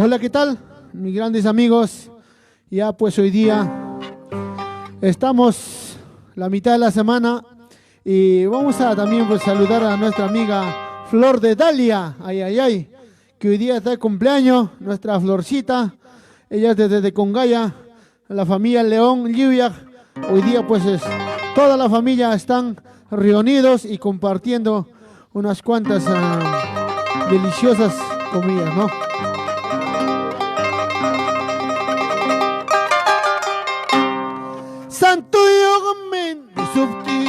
Hola, ¿qué tal? Mis grandes amigos, ya pues hoy día estamos la mitad de la semana y vamos a también pues saludar a nuestra amiga Flor de Dalia, que hoy día está de cumpleaños, nuestra Florcita, ella es desde Congaya, la familia León Lluvia. Hoy día pues toda la familia están reunidos y compartiendo unas cuantas deliciosas comidas, ¿no? Santo Yogamen Subti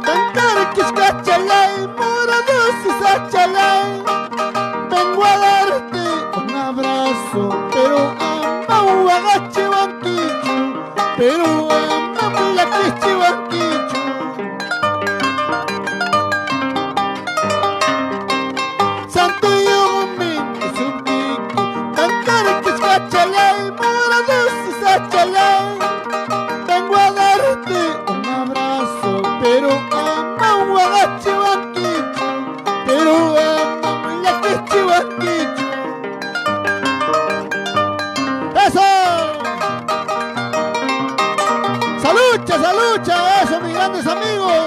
Cantar Kishkachalay Morados y Sachalay. Vengo a darte un abrazo, pero amau agache banquicho, pero amau la quiche banquicho. Santo Yogamen Subti Cantar Kishkachalay Morados y Sachalay. Vengo a darte un abrazo, pero amau agache banquicho, pero amau la quiche banquicho. ¡Eso! ¡Salucha, salucha! ¡Eso, mis grandes amigos!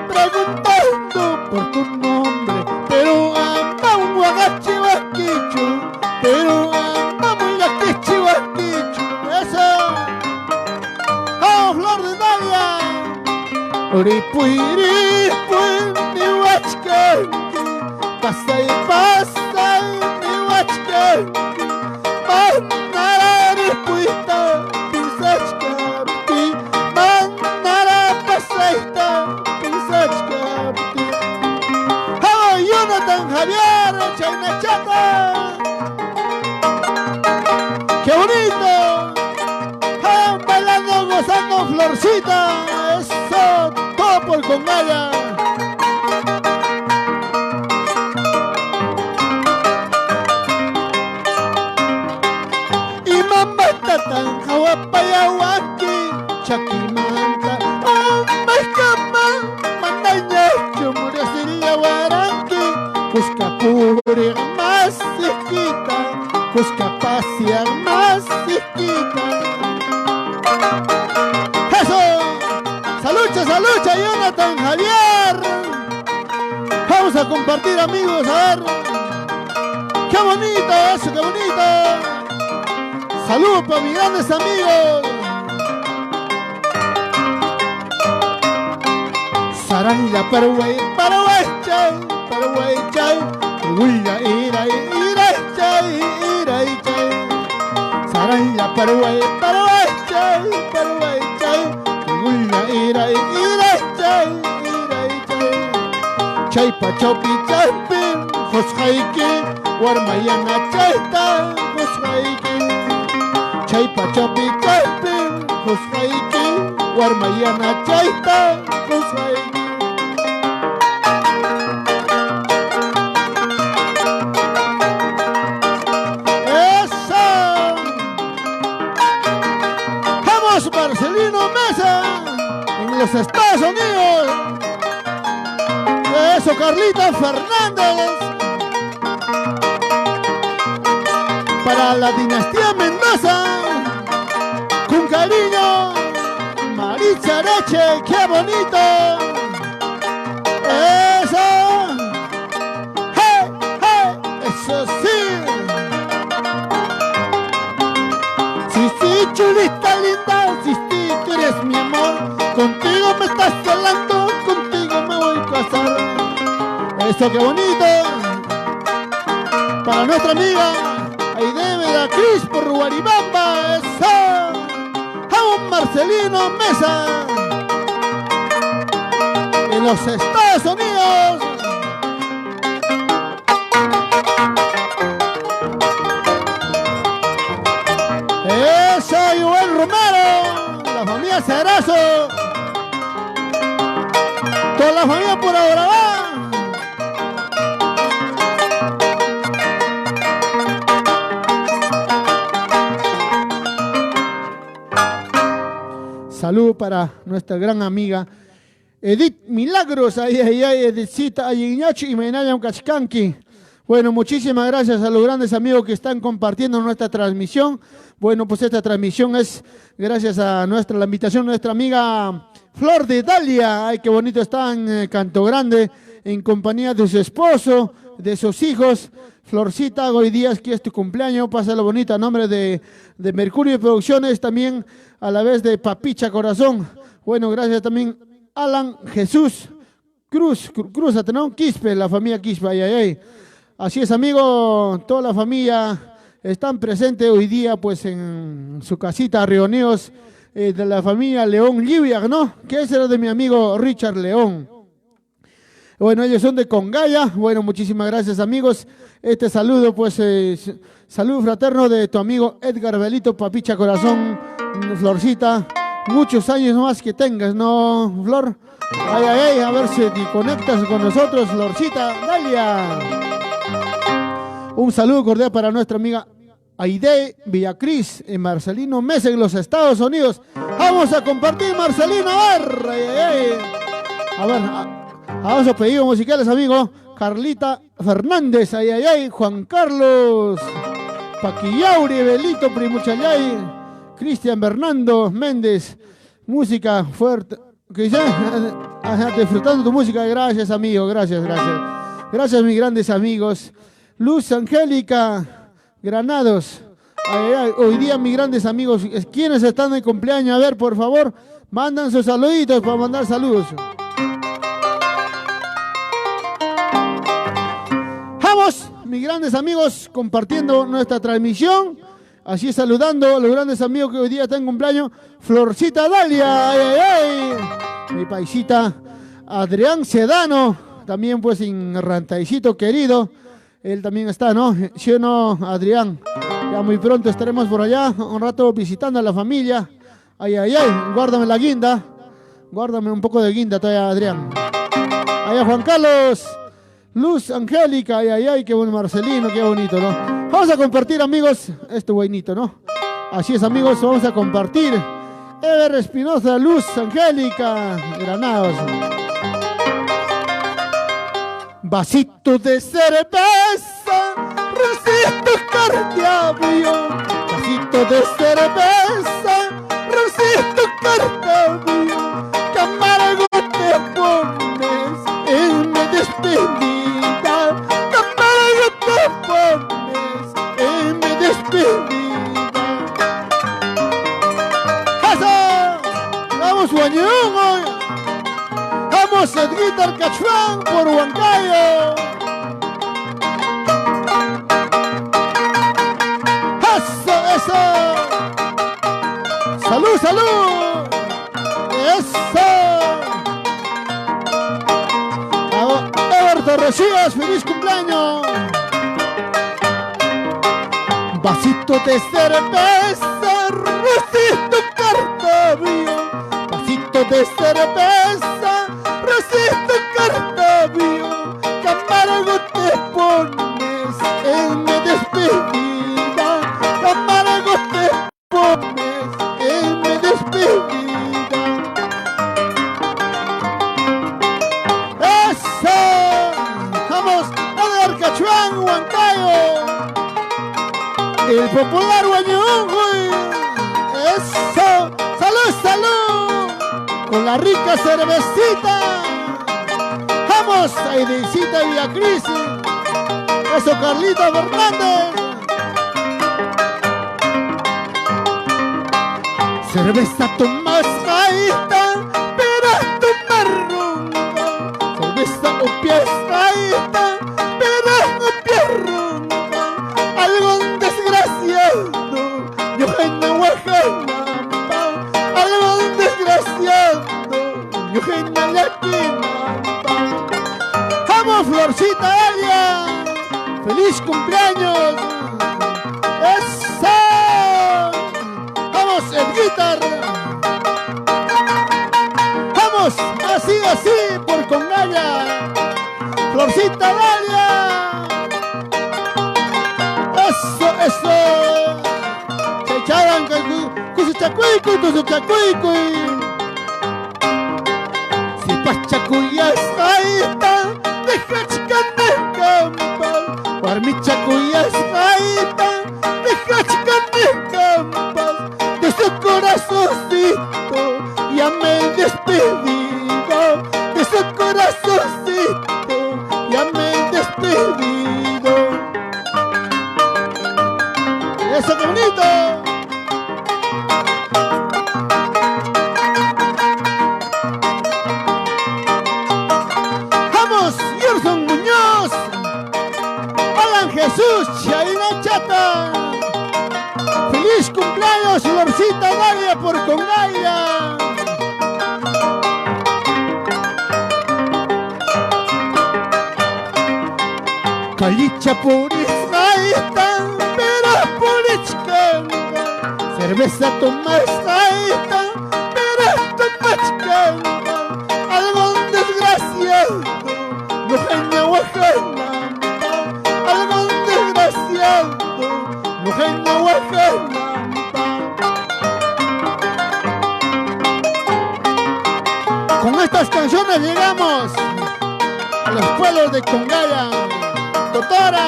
Preguntando por tu nombre, pero amamos agache banquicho, pero amamos la quiche banquicho. ¡Eso! ¡Oh, Flor de Dalia! Oripui, ni huachcanqui, pasa y ni huachcanqui, manara ripuita, pisachcapi, manara pasaita, pisachcapi. ¡Oh, Jonathan Javier, Chayna Chata! ¡Qué bonito! ¡Oh, bailando, gozando, Florcita! ¡Eso! ¡Todo por Congaya! Y mamá tatan, hawapayawaki, chakimanta, maikama, mandaña, chumurasiria waranki, Cuscapuri más chiquita, Cuscapacia más chiquita. ¡Eso! ¡Salucha, salucha, Jonathan Javier! Vamos a compartir, amigos, a ver. ¡Qué bonito eso, qué bonito! ¡Salud para mis grandes amigos! Saraya, Paraguay, chay, Uya, ira, chay. Saraya, Paraguay, chay, Uya, ira, chay. Chay, pachopi, champin, Josjaiki, Warmayana, chayta, Josjaiki. Chay, pachopi, champin, Josjaiki, Warmayana, chayta, Josjaiki. Marcelino Mesa en los Estados Unidos. Eso, Carlita Fernández para la dinastía Mendoza, con cariño. Maritza Areche, qué bonito. Eso, eso sí. Sí, chulita linda, sí, tú eres mi amor. Contigo me estás hablando, contigo me voy a casar. Eso, qué bonito. Para nuestra amiga Aide Veracruz por Guaribamba. Eso. A un Marcelino Mesa en los Estados Unidos. Joel Romero, la familia Cerazo. Toda la familia por ahora va. Salud para nuestra gran amiga Edith Milagros, Edithcita, Ayignachi y Menayam Kachkanki. Bueno, muchísimas gracias a los grandes amigos que están compartiendo nuestra transmisión. Bueno, pues esta transmisión es gracias a la invitación de nuestra amiga Flor de Dalia. Ay, qué bonito está en Canto Grande, en compañía de su esposo, de sus hijos. Florcita, hoy día es que es tu cumpleaños, pásalo bonito a nombre de Mercurio Producciones, también a la vez de Papicha Corazón. Bueno, gracias también Alan Jesús Cruz, ¿no? Quispe, la familia Quispe, ay. Así es, amigo, toda la familia están presentes hoy día, pues, en su casita, reunidos de la familia León Lliviag, ¿no? Que ese era de mi amigo Richard León. Bueno, ellos son de Congaya. Bueno, muchísimas gracias, amigos. Este saludo, pues, saludo fraterno de tu amigo Edgar Belito, Papicha Corazón, Florcita. Muchos años más que tengas, ¿no, Flor? Ay, a ver si te conectas con nosotros, Florcita, Dalia. Un saludo cordial para nuestra amiga Aide Villacris en Marcelino Mesa, en los Estados Unidos. Vamos a compartir, Marcelino, a ver. A ver, vamos a pedidos musicales, amigo. Carlita Fernández, Juan Carlos Paquillauri, Belito Primuchayay, Cristian Bernardo Méndez, música fuerte. ¿Qué dice? Disfrutando tu música, gracias, amigo, gracias. Gracias, mis grandes amigos. Luz Angélica Granados. Hoy día, mis grandes amigos, ¿quiénes están de cumpleaños? A ver, por favor, mandan sus saluditos para mandar saludos. Vamos, mis grandes amigos, compartiendo nuestra transmisión. Así saludando a los grandes amigos que hoy día están en cumpleaños. Florcita Dalia, mi paisita Adrián Sedano, también pues en Rantaicito querido. Él también está, ¿no? ¿Sí o no, Adrián? Ya muy pronto estaremos por allá, un rato visitando a la familia. Guárdame la guinda. Guárdame un poco de guinda todavía, Adrián. Allá Juan Carlos, Luz Angélica, qué buen Marcelino, qué bonito, ¿no? Vamos a compartir, amigos, esto buenito, ¿no? Así es, amigos, vamos a compartir. Ever Espinosa, Luz Angélica, Granados. Vasito de cerveza, recito cardiabio. Vasito de cerveza, recito cardiabio. Que amargo te pones en mi despedida. Que amargo te pones en mi despedida. ¡Eso! ¡Vamos, Guañón, hoy! ¡Vamos, Edguitar Cachuán por Huancayo! ¡Eso! ¡Salud! ¡Eso! Ever Torrecillas, ¡feliz cumpleaños! Vasito de cerveza, recito cartabio. Vasito de cerveza, recito cartabio. Que amargo te pones en mi despedida. Que amargo te pones en mi despedida. ¡Eso! ¡Vamos a dar Cachuán, Huancayo! El popular Guañón, eso, salud, con la rica cervecita. Vamos, Aidecita Villacris, eso, Carlita Fernández. Cerveza tomas gaita, pero tomar rumba. Cerveza o pies gaita, pero pies rumba. Algún desgraciado, yo gena guajana, algún desgraciado, yo gena yaquina. ¡Vamos, Florcita Dalia! ¡Feliz cumpleaños! ¡Eso! ¡Vamos, el guitar! ¡Vamos! así, por Congaya. Florcita Dalia. Eso. Se echaban con su chacuicuy. Si pachacuyas, ahí está, deja chican campas. Guarmichacuyas, ahí está, deja chican campas. De su corazoncito ya me he despedido. De su corazoncito ya me he despedido. ¡Eso, qué bonito! ¡Vamos, Gerson Muñoz! ¡Alan Jesús, Chaina Chata! ¡Feliz cumpleaños, Florcita Dalia por Congaya! Calicha puris, ahí están, pero puris canta. Cerveza tomas, ahí están, pero tomas canta. Algún desgraciado, no genia guajanampa. Algún desgraciado, no genia guajanampa. Con estas canciones llegamos a los pueblos de Congaya. Totora,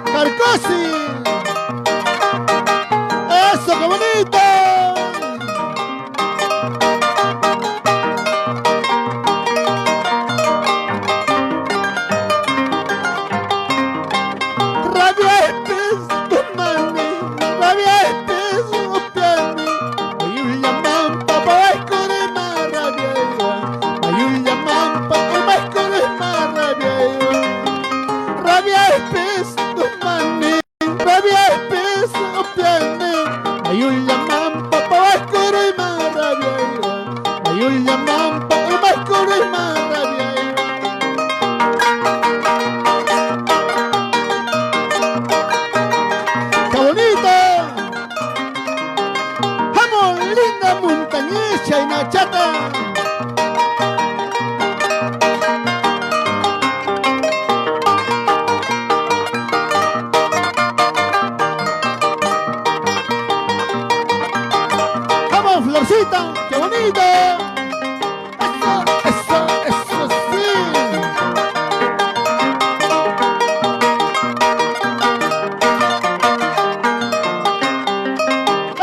Carcosi, eso, qué bonito. Rabia es tu mani, rabia es tu piani. Hay un llamán papá escorre más rabia. Hay un llamán papá escorre más rabia. Rabia es tu mani, rabia es tu piani. Hay un llamán papá escorre más rabia. Hay un llamán papá escorre más rabia. ¡Qué bonito! ¡Vamos, linda montañesa y nachata! Florcita, qué bonito. Eso sí.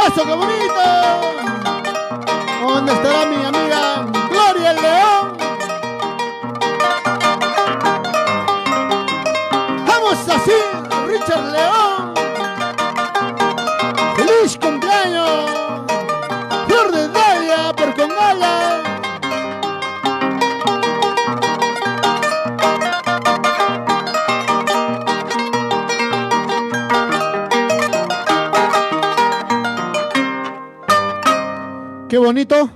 Eso, qué bonito. ¿Dónde estará mi amiga Gloria el León? Vamos así, Richard León. ¡Feliz cumpleaños! ¡Flor de Dalia por Congaya! ¡Qué bonito!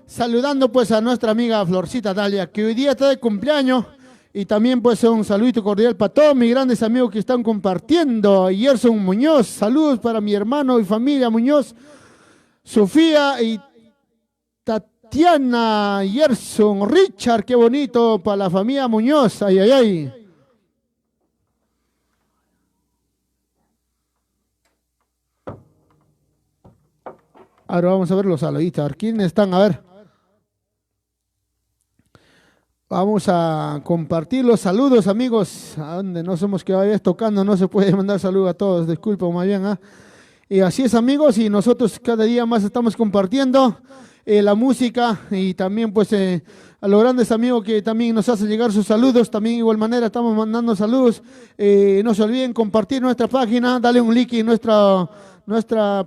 Saludando pues a nuestra amiga Florcita Dalia, que hoy día está de cumpleaños. Y también pues un saludito cordial para todos mis grandes amigos que están compartiendo. Gerson Muñoz, saludos para mi hermano y familia Muñoz. Sofía y Tatiana, Gerson, Richard, qué bonito para la familia Muñoz, ay. Ahora vamos a ver los saluditos, a ver quiénes están, a ver. Vamos a compartir los saludos, amigos, a donde no somos que vayas tocando, no se puede mandar saludos a todos, disculpa más bien, ¿eh? Y así es, amigos, y nosotros cada día más estamos compartiendo la música y también pues a los grandes amigos que también nos hacen llegar sus saludos, también de igual manera estamos mandando saludos. No se olviden compartir nuestra página, dale un like en nuestra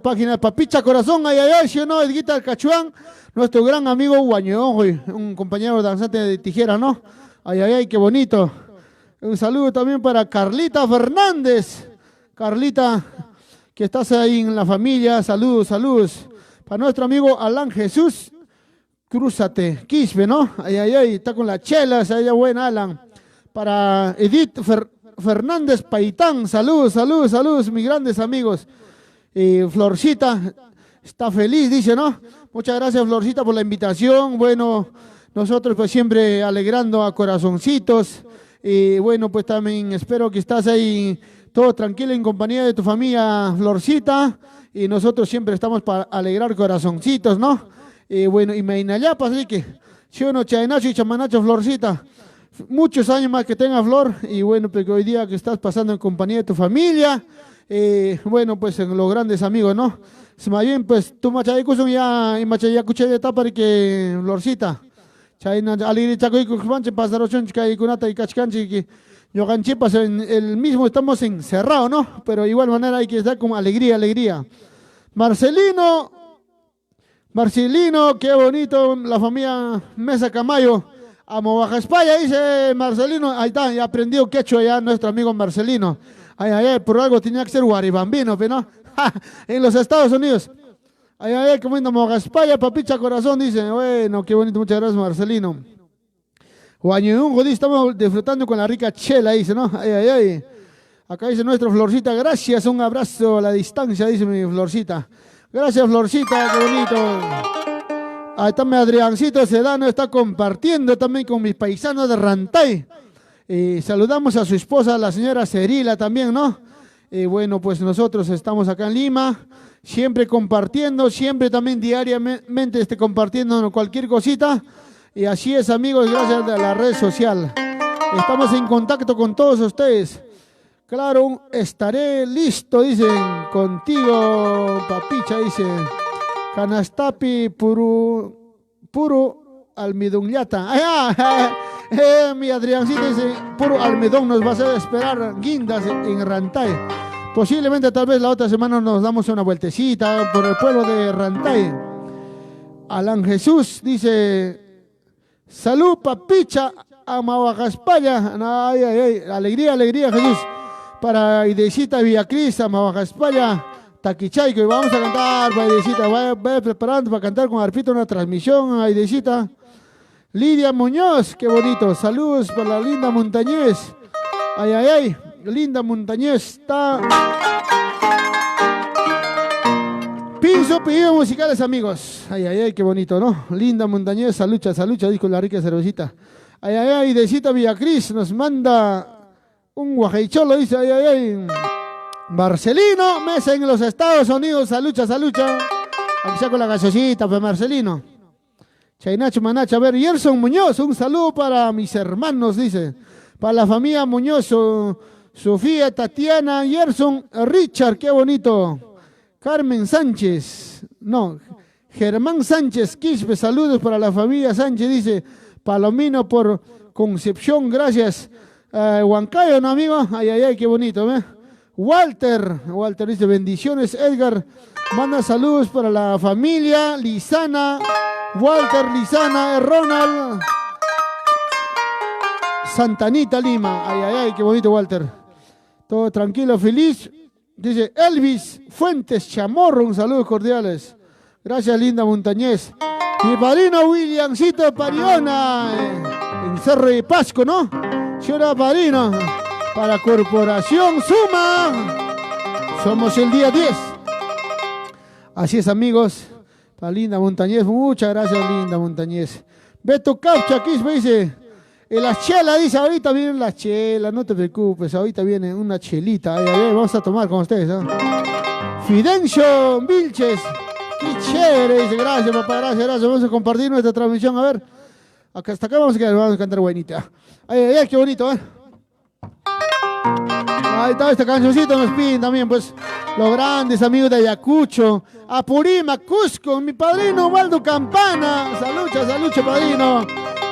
página de Papicha Corazón, si o no, Edguita del Cachuán, nuestro gran amigo Guañón, un compañero danzante de tijera, ¿no? Qué bonito. Un saludo también para Carlita Fernández. Carlita, que estás ahí en la familia, saludos. Para nuestro amigo Alan Jesús, crúzate, Quispe, ¿no? Está con las chelas, allá buena Alan. Para Edith Fernández Paitán, saludos, mis grandes amigos. Florcita está feliz, dice, ¿no? Muchas gracias, Florcita, por la invitación. Bueno, Nosotros pues siempre alegrando a corazoncitos. Y bueno, pues también espero que estás ahí todo tranquilo en compañía de tu familia, Florcita. Y nosotros siempre estamos para alegrar corazoncitos, ¿no? Y bueno, y me inayapas, así que, si uno chainacho y chamanacho, Florcita, muchos años más que tenga Flor. Y bueno, porque hoy día que estás pasando en compañía de tu familia, bueno, pues en los grandes amigos, ¿no? Más bien, pues tú machayacusun ya, y machayacuche de etapa que Florcita. Chayna alegre chacoy kuxpanche pasarochon chkai kunata y cachcanchi que yo ganchipas en el mismo estamos encerrados, ¿no? Pero de igual manera hay que estar con alegría, alegría. Marcelino, Marcelino, qué bonito, la familia Mesa Camayo. Amo Baja España, dice Marcelino. Ahí está, ya aprendió quechua ya nuestro amigo Marcelino. Ay, ay, ay, por algo tenía que ser guaribambino, pero no. En los Estados Unidos. Ay, ay, ay, comiendo Mogaspaya, papicha corazón, dice. Bueno, qué bonito, muchas gracias, Marcelino. Guañungo, dice, estamos disfrutando con la rica chela, dice, ¿no? Ay, ay, ay. Acá dice nuestro Florcita, gracias, un abrazo a la distancia, dice mi Florcita. Gracias, Florcita, qué bonito. Ahí está mi Adriancito Sedano, está compartiendo también con mis paisanos de Rantay. Saludamos a su esposa, la señora Cerila también, ¿no? Bueno, pues nosotros estamos acá en Lima, siempre compartiendo, siempre también diariamente compartiendo cualquier cosita. Y así es, amigos, gracias a la red social. Estamos en contacto con todos ustedes. Claro, estaré listo, dicen, contigo, papicha, dice. Canastapi puro almidonllata. Mi Adriancito dice, puro almidón nos va a hacer esperar guindas en Rantay. Posiblemente tal vez la otra semana nos damos una vueltecita por el pueblo de Rantay. Alan Jesús dice, salud papicha, Amabajaspaya. Ay, ay, ay, alegría, alegría Jesús. Para Idecita Villacris, Amabajaspaya, Taquichaico. Y vamos a cantar para Idecita, vaya preparando para cantar con Arpito una transmisión a Idecita. Lidia Muñoz, qué bonito. Saludos para la linda Montañez. Ay, ay, ay. Linda Montañez está. Piso pedidos musicales, amigos. Ay, ay, ay, qué bonito, ¿no? Linda Montañez, salucha, salucha, dijo la rica cervecita. Ay, ay, ay, Decita Villacris nos manda un guajaicholo, dice, ay, ay, ay. Marcelino, Mesa en los Estados Unidos, salucha, salucha. Aquí saco la gasosita, pues Marcelino. Chainacho Manacha, a ver, Yerson Muñoz, un saludo para mis hermanos, dice. Para la familia Muñoz, Sofía, Tatiana, Yerson, Richard, qué bonito. Carmen Sánchez, no, Germán Sánchez Quispe, saludos para la familia Sánchez, dice. Palomino por Concepción, gracias. Huancayo, ¿no, amigo? Ay, ay, ay, qué bonito, ¿eh? Walter dice, bendiciones, Edgar. Manda saludos para la familia Lizana, Walter, Lizana, Ronald, Santanita, Lima. Ay, ay, ay, qué bonito, Walter. Todo tranquilo, feliz. Dice Elvis Fuentes Chamorro, un saludo cordiales. Gracias, linda Montañez. Mi padrino Williamcito Pariona, en Cerro de Pasco, ¿no? Señora padrino, para Corporación Suma. Somos el día 10. Así es, amigos. Para linda Montañez, muchas gracias, linda Montañez. Beto Caucha aquí me dice, la chela, dice, ahorita viene la chela, no te preocupes, ahorita viene una chelita. Ay, ay, ay, vamos a tomar con ustedes, ¿no? Fidencio Vilches, qué chévere, dice, gracias papá, gracias, gracias. Vamos a compartir nuestra transmisión, a ver. Hasta acá vamos a cantar buenita. Ay, ay, ay, qué bonito, ¿eh? Ahí está, esta cancioncita nos piden también, pues, los grandes amigos de Ayacucho, Apurímac, Cusco, mi padrino Waldo Campana. Salucha, salucha, padrino.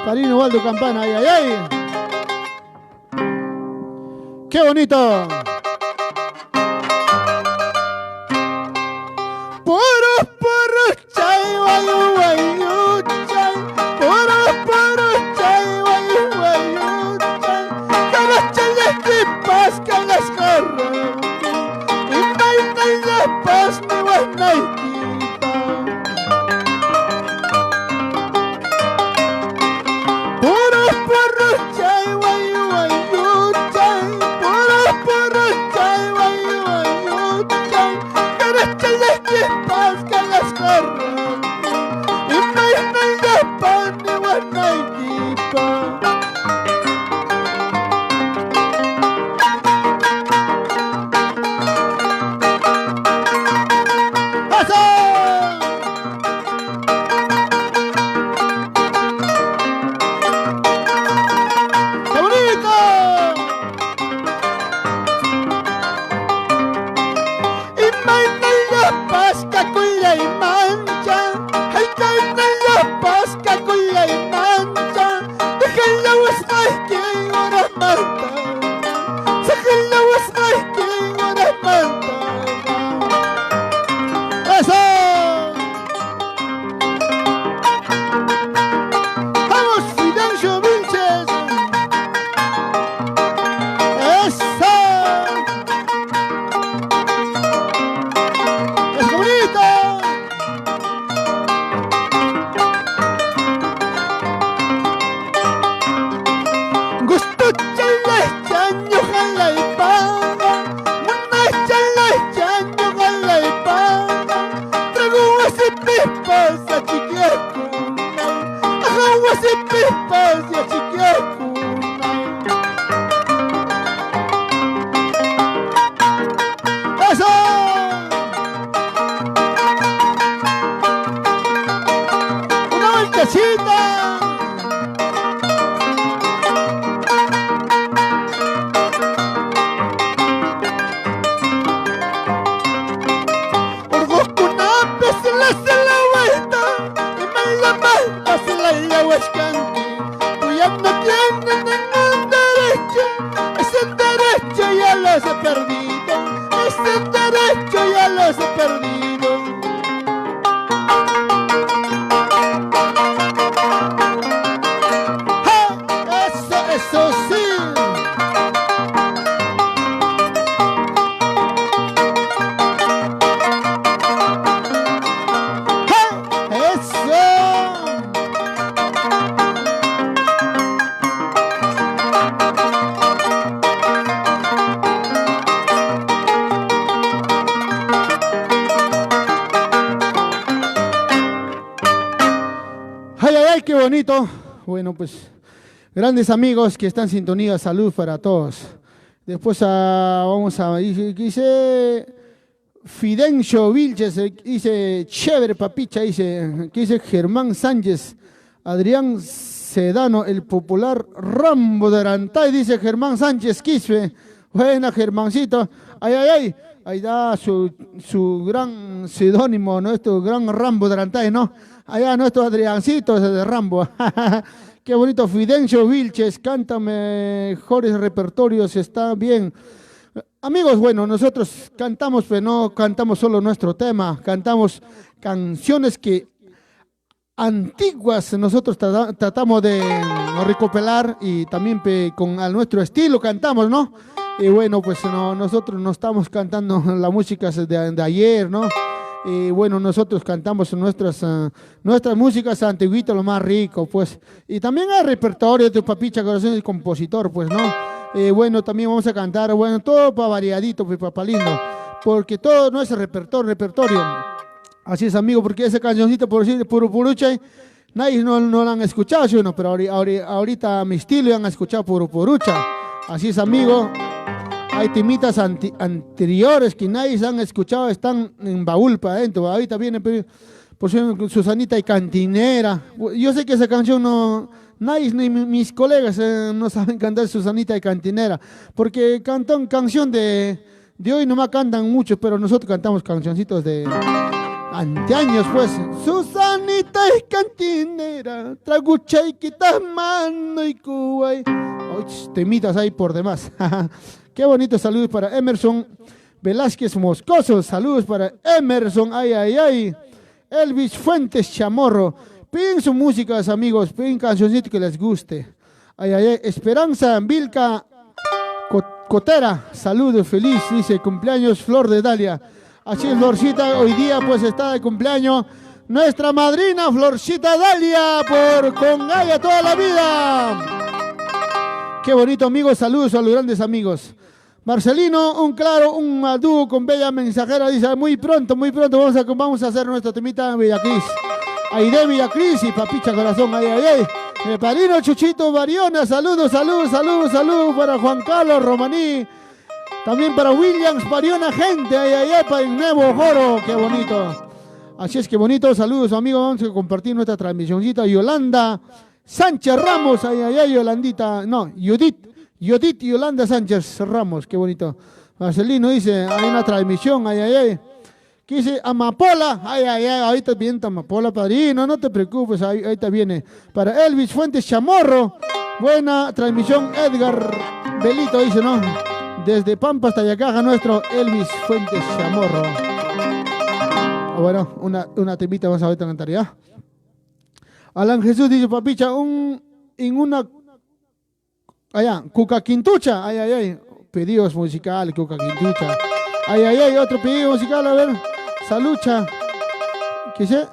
Padrino Waldo Campana, ay, ay, ay. ¡Qué bonito! Chay, guayu, guayu, chay. Chay, guayu, guayu, chay. Que las chayas tripas, que las corren. Y nay, la paz, ni guanay. Chay, guayu, guayu, chay. Guasipispas y Chiquiacuna. ¡Eso! ¡Una vueltecita! No tienen ningún derecho, ese derecho ya los he perdido, ese derecho ya los he perdido. ¡Ja! Eso sí. Qué bonito. Bueno, pues grandes amigos que están en sintonía, salud para todos. Después vamos a, dice Fidencio Vilches, dice chévere papicha, dice Germán Sánchez, Adrián Sedano, el popular Rambo de Arantay, dice Germán Sánchez Quispe. Buena Germancito, ahí da su gran seudónimo, nuestro gran Rambo de Arantay, ¿no? Allá nuestro Adriancito de Rambo. Qué bonito. Fidencio Vilches, canta mejores repertorios, está bien. Amigos, bueno, nosotros cantamos, pero no cantamos solo nuestro tema, cantamos canciones que antiguas nosotros tratamos de recopilar y también con a nuestro estilo cantamos, ¿no? Y bueno, pues nosotros no estamos cantando la música de ayer, ¿no? Y bueno, nosotros cantamos nuestras músicas antiguitas, lo más rico, pues. Y también hay repertorio de Papicha Corazón y compositor, pues, ¿no? Bueno, también vamos a cantar, bueno, todo para variadito, pues, para lindo. Porque todo no es repertorio. Así es, amigo, porque esa cancioncita, por decir, Puro Purucha, nadie no la han escuchado, ¿sí o no? Pero ahorita a mi estilo ya han escuchado Puro Purucha. Así es, amigo. Hay temitas anteriores que nadie se han escuchado, están en baúl para adentro. Ahorita viene, por ejemplo, Susanita y Cantinera. Yo sé que esa canción nadie, ni mis colegas no saben cantar Susanita y Cantinera, porque canción de hoy nomás cantan mucho, pero nosotros cantamos cancioncitos de anteaños, pues. Susanita y Cantinera, tragucha y quitas mano y cuay. Temitas ahí por demás. Qué bonito, saludos para Emerson Velázquez Moscoso, saludos para Emerson, Elvis Fuentes Chamorro. Piden sus músicas, amigos, piden cancioncitos que les guste. Esperanza Vilca Cotera, saludos, feliz, dice, cumpleaños Flor de Dalia. Así es, Florcita, hoy día pues está de cumpleaños nuestra madrina Florcita Dalia, con Gaia toda la vida. Qué bonito, amigos, saludos a los grandes amigos. Marcelino, un dúo con Bella Mensajera, dice, muy pronto, vamos a hacer nuestra temita Villacris. Aide Villacris y Papicha Corazón, Mi padrino Chuchito Bariona, saludos para Juan Carlos Romaní, también para Williams Bariona, gente, para el Nuevo Joro, qué bonito. Así es que bonito, saludos, amigos, vamos a compartir nuestra transmisioncita. Yolanda Sánchez Ramos, Yolandita, no, Judith Yolanda Sánchez Ramos, qué bonito. Marcelino dice, hay una transmisión, ¿Qué dice? Amapola, ahorita viene Amapola, padrino, no te preocupes, ahorita viene. Para Elvis Fuentes Chamorro, buena transmisión, Edgar Belito dice, ¿no? Desde Pampa hasta Yacaja, nuestro Elvis Fuentes Chamorro. Bueno, una temita vamos a ver cantar ya. Alan Jesús dice, Papicha, Cuca Quintucha, pedidos musicales, Cuca Quintucha. Otro pedido musical, a ver, Salucha, ¿qué sé?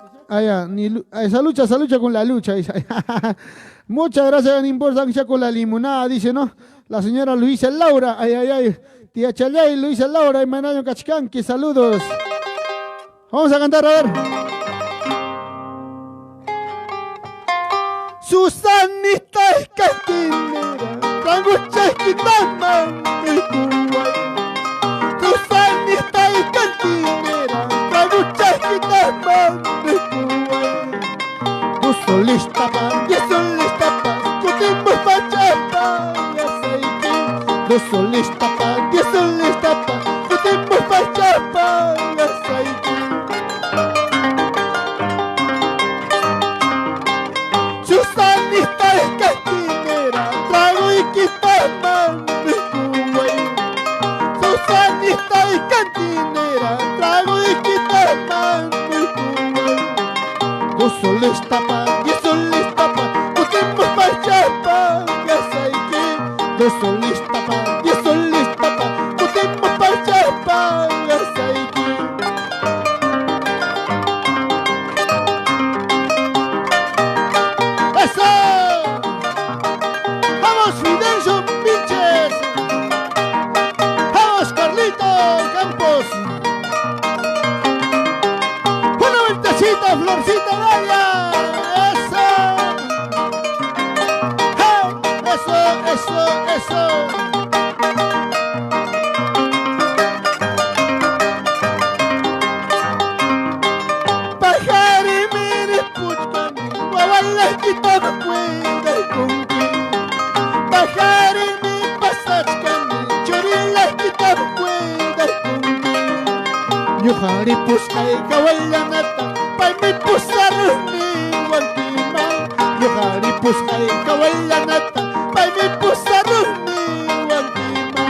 Salucha con la lucha, dice. Muchas gracias, no importa que sea con la limonada, dice, ¿no? La señora Luisa Laura, tía Chalay, Luisa Laura, y Manayo Cachcanqui, saludos. Vamos a cantar, a ver. Susanita es cantinera, Traguchasquita Mamikuay. Susanita es cantinera, Traguchasquita Mamikuay. Tu solista pan, y solista pan, cutimos pachapa, ya sé que. Tu solista pan, y solista pan, cutimos pachapa, ya sé que. Susanita es cantinera, trago y quita Mamikuay. Susanita es cantinera, trago y quita Mamikuay. Yo solista pan, yo solista pan, putimos pachapa, ya sé que. Yo solista pan, yo solista pan, putimos pachapa, ya sé que. ¡Eso! ¡Vamos, Fidencio Vilches! ¡Vamos, Carlito Campos! ¡Una vueltecita, Florcita Daya! ¡Eso! ¡Hey! ¡Eso! Pajari mire puchkani, guabalajita no puede cumplir. Pajari mi pasachkani, churilajita no puede cumplir. Yuhari puskay kawalanata, pay mi pusaruni wantima. Yuhari puskay kawalanata, pay mi pusaruni wantima.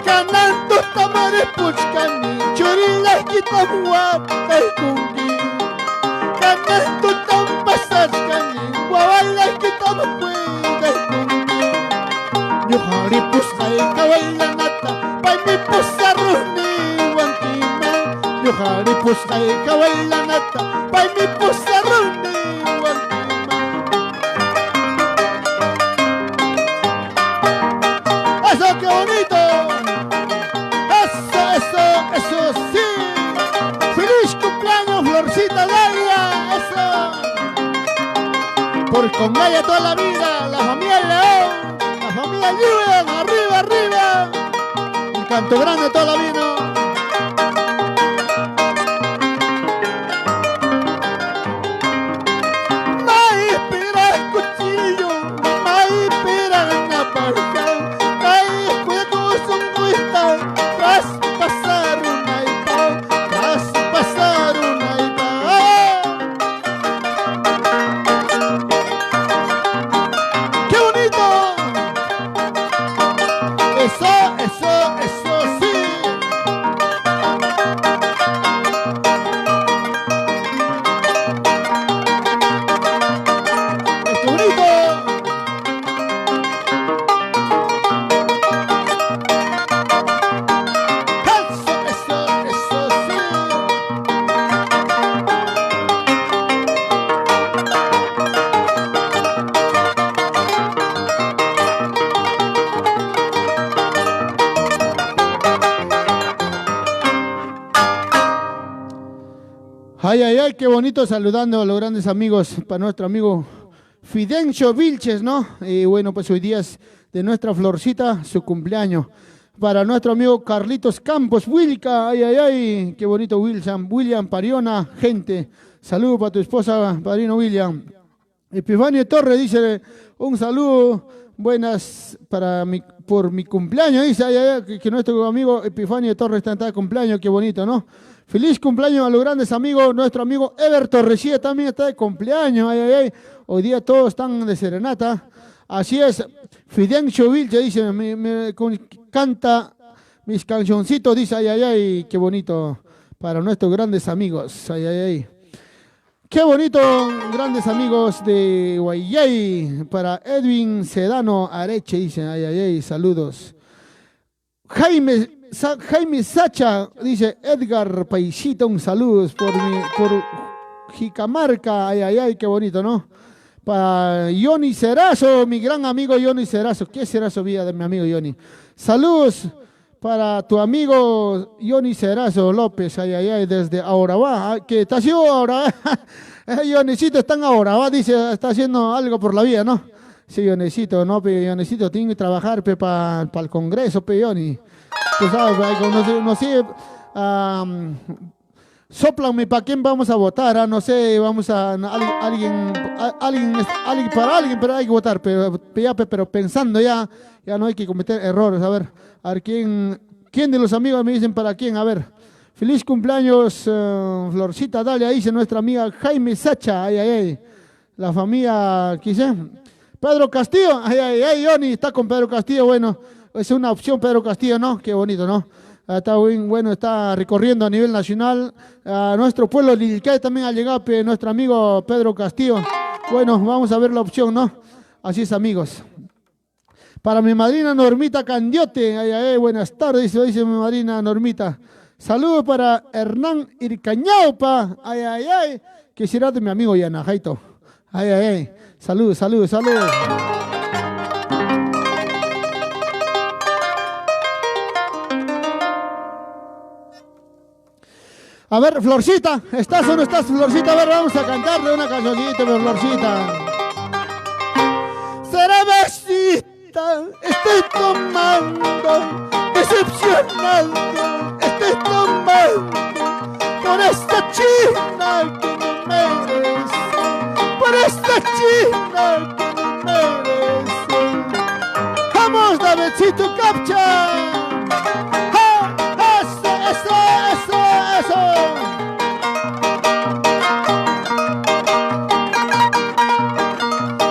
Kananto tamare puchkani, churilajita muatay kumplir. Kananto tam pasachkani, guabalajita no puede cumplir. Yuhari puskay kawalanata, pay mi pusaruni wantima. Yuhari puskay kawalanata, pay mi pusaruni wantima. ¡Eso, qué bonito! ¡Eso sí! ¡Feliz cumpleaños, Florcita Dalia! ¡Eso! Por Congaya toda la vida, la familia León, la familia Lluven, arriba! Un canto grande toda la vida. Eso sí. ¡Qué bonito! Eso sí. Ay, qué bonito saludando a los grandes amigos, para nuestro amigo Fidencio Vilches, ¿no? Y bueno, pues hoy día es de nuestra Florcita, su cumpleaños. Para nuestro amigo Carlitos Campos, Wilka, ay, qué bonito William Pariona, gente. Saludos para tu esposa, padrino William. Epifanio Torres dice, un saludo, buenas por mi cumpleaños, dice, que nuestro amigo Epifanio Torres está de cumpleaños, qué bonito, ¿no? Feliz cumpleaños a los grandes amigos, nuestro amigo Ever Torresía también está de cumpleaños, hoy día todos están de serenata, así es, Fidencio Vilche dice, canta mis cancioncitos, dice, qué bonito, para nuestros grandes amigos, qué bonito, grandes amigos de Guayay, para Edwin Sedano Areche, dice, saludos. Jaime Sacha, dice Edgar Paisita, un saludo por Jicamarca, qué bonito, ¿no? Para Johnny Cerazo, mi gran amigo Johnny Cerazo, ¿qué Cerazo vida de mi amigo Johnny? Saludos para tu amigo Johnny Cerazo López, desde Aurabá, que está sido ahora, Ionesito están ahora, ¿va? Dice, está haciendo algo por la vida, ¿no? Sí, Ionesito, no, pe, Ionesito tiene que trabajar para el Congreso, pe, Ioni. Tú sabes, no sé, sóplame para quién vamos a votar, no sé, vamos a alguien para alguien, pero hay que votar, pero pensando ya no hay que cometer errores, a ver quién de los amigos me dicen para quién, a ver. Feliz cumpleaños, Florcita Dalia, dice nuestra amiga Jaime Sacha, ay, ay, ay. La familia, ¿qué dice? Pedro Castillo, ay, ay, ay, Ioni, está con Pedro Castillo, bueno, es una opción Pedro Castillo, ¿no? Qué bonito, ¿no? Está bien, bueno, está recorriendo a nivel nacional. A nuestro pueblo Lilcay también ha llegado nuestro amigo Pedro Castillo. Bueno, vamos a ver la opción, ¿no? Así es, amigos. Para mi madrina Normita Candiote, ay, ay, buenas tardes, dice mi madrina Normita. Saludos para Hernán Ircañaupa, ay, ay, ay, que será de mi amigo Yanajaito. Ay, ay, ay, saludos, saludos, saludos. A ver, Florcita, ¿estás o no estás, Florcita? A ver, vamos a cantarle una cancioncita, Florcita. Cervecita, estoy tomando, decepcionado, estoy tomando por esta china que no merece, por esta china que no merece. Vamos, Davidcito Capcha.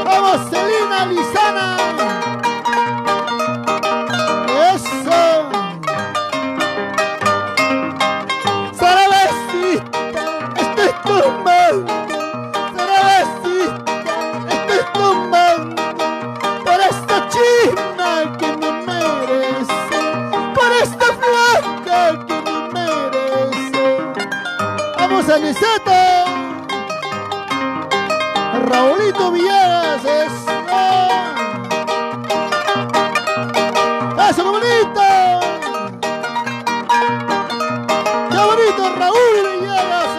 Vamos, Celina Lizana. Eso. Cervecita, estoy tomando. Cervecita, estoy tomando por esta china que no merece, por esta flaca que no merece. Vamos, Aniceto. Raulito Villegas, eso. Eso, qué bonito. Qué bonito, Raúl Villegas.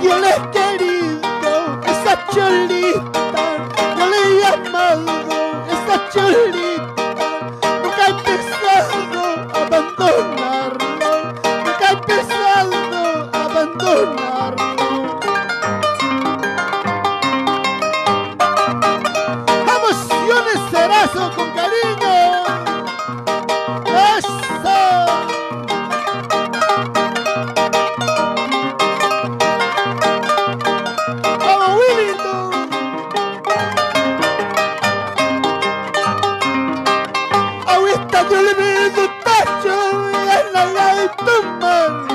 Yo le he querido esa cholita, yo le he llamado esa cholita, nunca he pensado abandonarlo, nunca he pensado abandonarlo. Vamos, Siones Cerazo, con cariño. Eso. Vamos, Willington. Ahorita yo le veo un tacho en la tomando.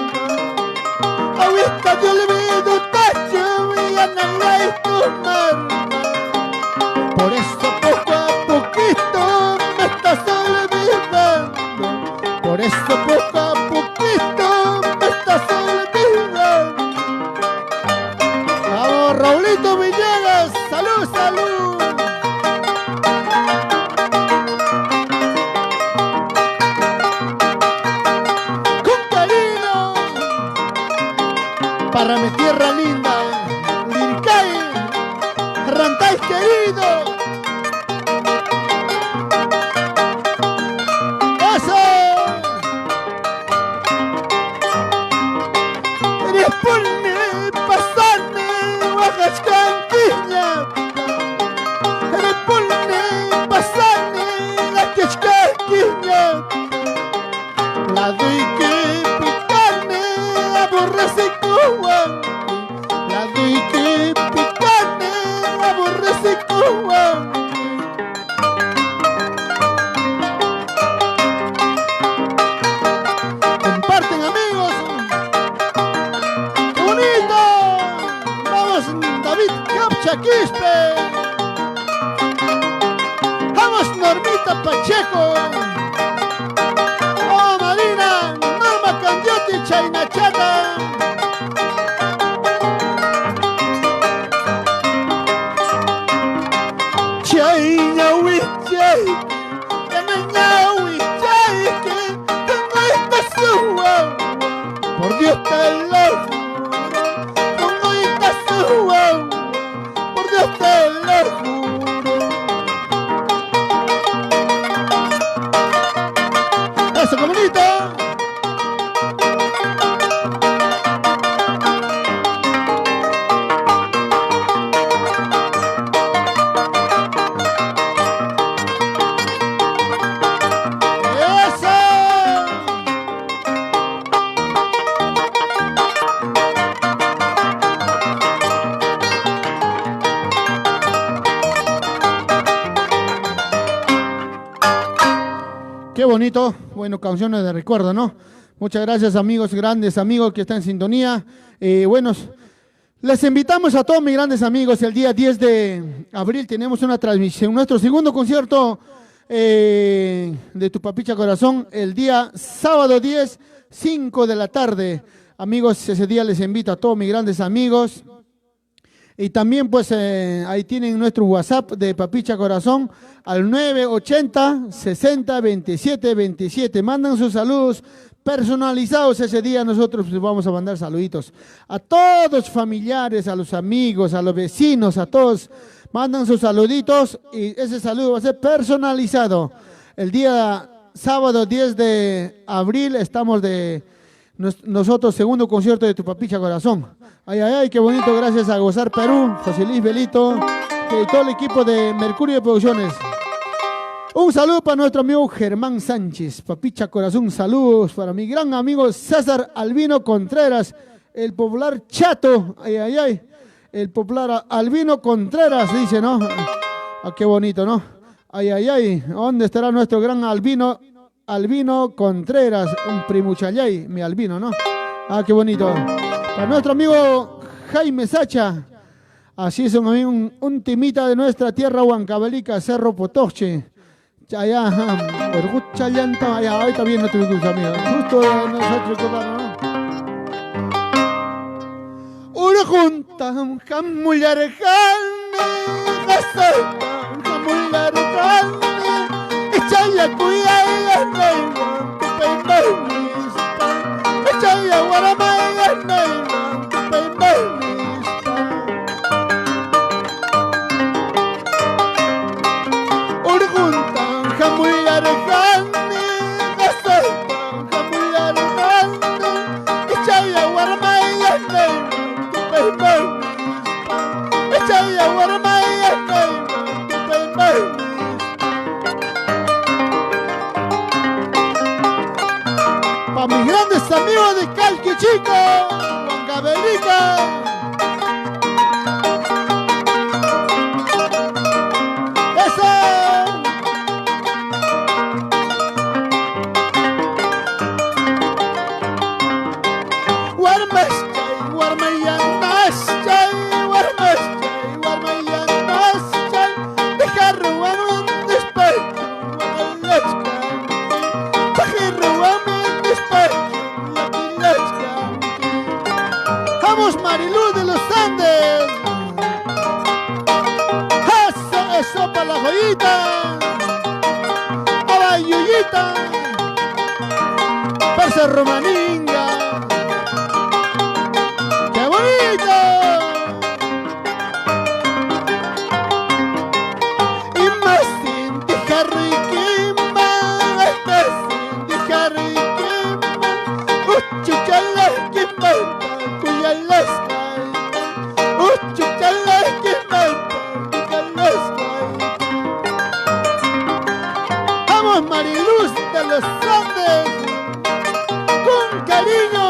Ahorita yo le veo un tacho en la tomando. Por eso poco a poquito me estás olvidando. Por eso poco a poquito me estás olvidando. Vamos, Raulito Villegas, salud, salud. Con cariño para mi tierra linda, Lilcay, Rantay querido. Eso. Responde, pasarme, bajas canquiña. Responde, pasarme, la quechcaquiña. La doy que picarme, aborrece Cuba. La doy que picarme, aborrece Cuba. Comparten, amigos. ¡Qué bonito! Vamos, David Capcha Quispe. Vamos, Normita Pacheco. Oh, Marina, Norma Candiotti, Chaina Chata. Dios te lo juro, con hoyita su wow, por Dios te lo juro. Eso, qué bonito. Qué bonito, bueno, canciones de recuerdo, ¿no? Muchas gracias amigos, grandes amigos que están en sintonía. Bueno, les invitamos a todos mis grandes amigos, el día 10 de abril tenemos una transmisión, nuestro segundo concierto de Tu Papicha Corazón, el día sábado 10, 5 de la tarde. Amigos, ese día les invito a todos mis grandes amigos. Y también pues ahí tienen nuestro WhatsApp de Papicha Corazón al 980 60 27 27. Mandan sus saludos personalizados ese día. Nosotros les vamos a mandar saluditos a todos los familiares, a los amigos, a los vecinos, a todos. Mandan sus saluditos y ese saludo va a ser personalizado. El día sábado 10 de abril estamos de nosotros segundo concierto de Tu Papicha Corazón. Ay, ay, ay, qué bonito, gracias a Gozar Perú, José Luis Belito y todo el equipo de Mercurio Producciones. Un saludo para nuestro amigo Germán Sánchez, Papicha Corazón, saludos para mi gran amigo César Albino Contreras, el popular chato, ay, ay, ay, el popular Albino Contreras, dice, ¿no? Ah, qué bonito, ¿no? Ay, ay, ay, ¿dónde estará nuestro gran Albino Contreras, un primuchayay, mi Albino, ¿no? Ah, qué bonito. Para nuestro amigo Jaime Sacha, así es un timita de nuestra tierra huancavelica, Cerro Potoche. Allá, allá, ahorita viene nuestro amigo. Justo nosotros recordarnos, ¿no? Una junta, jamullar jamullar echaya cuya neyman tu peimanis echaya guaramaya neyman tu peimanis urguntan jamullar gasaltan jamullar echaya guaramaya neyman tu peimanis echaya guaramaya neyman tu peimanis. A mis grandes amigos de Calque Chico, Huancavelica. ¡Eso! Warmaschay, warmayanashchay, warmaschay, warmayanashchay, dejarruan un despecho, warmayanashchay, dejarruan vamos Marilú de los Andes, eso para la joyita, a la yuyita, Persa Romaninga, qué bonito. Y más sin dejar riquima, sin dejar riquima, uchuchala que falta, cuya las cae, uchuchala que falta, cuya las cae. Vamos Mariluz de los Andes, con cariño.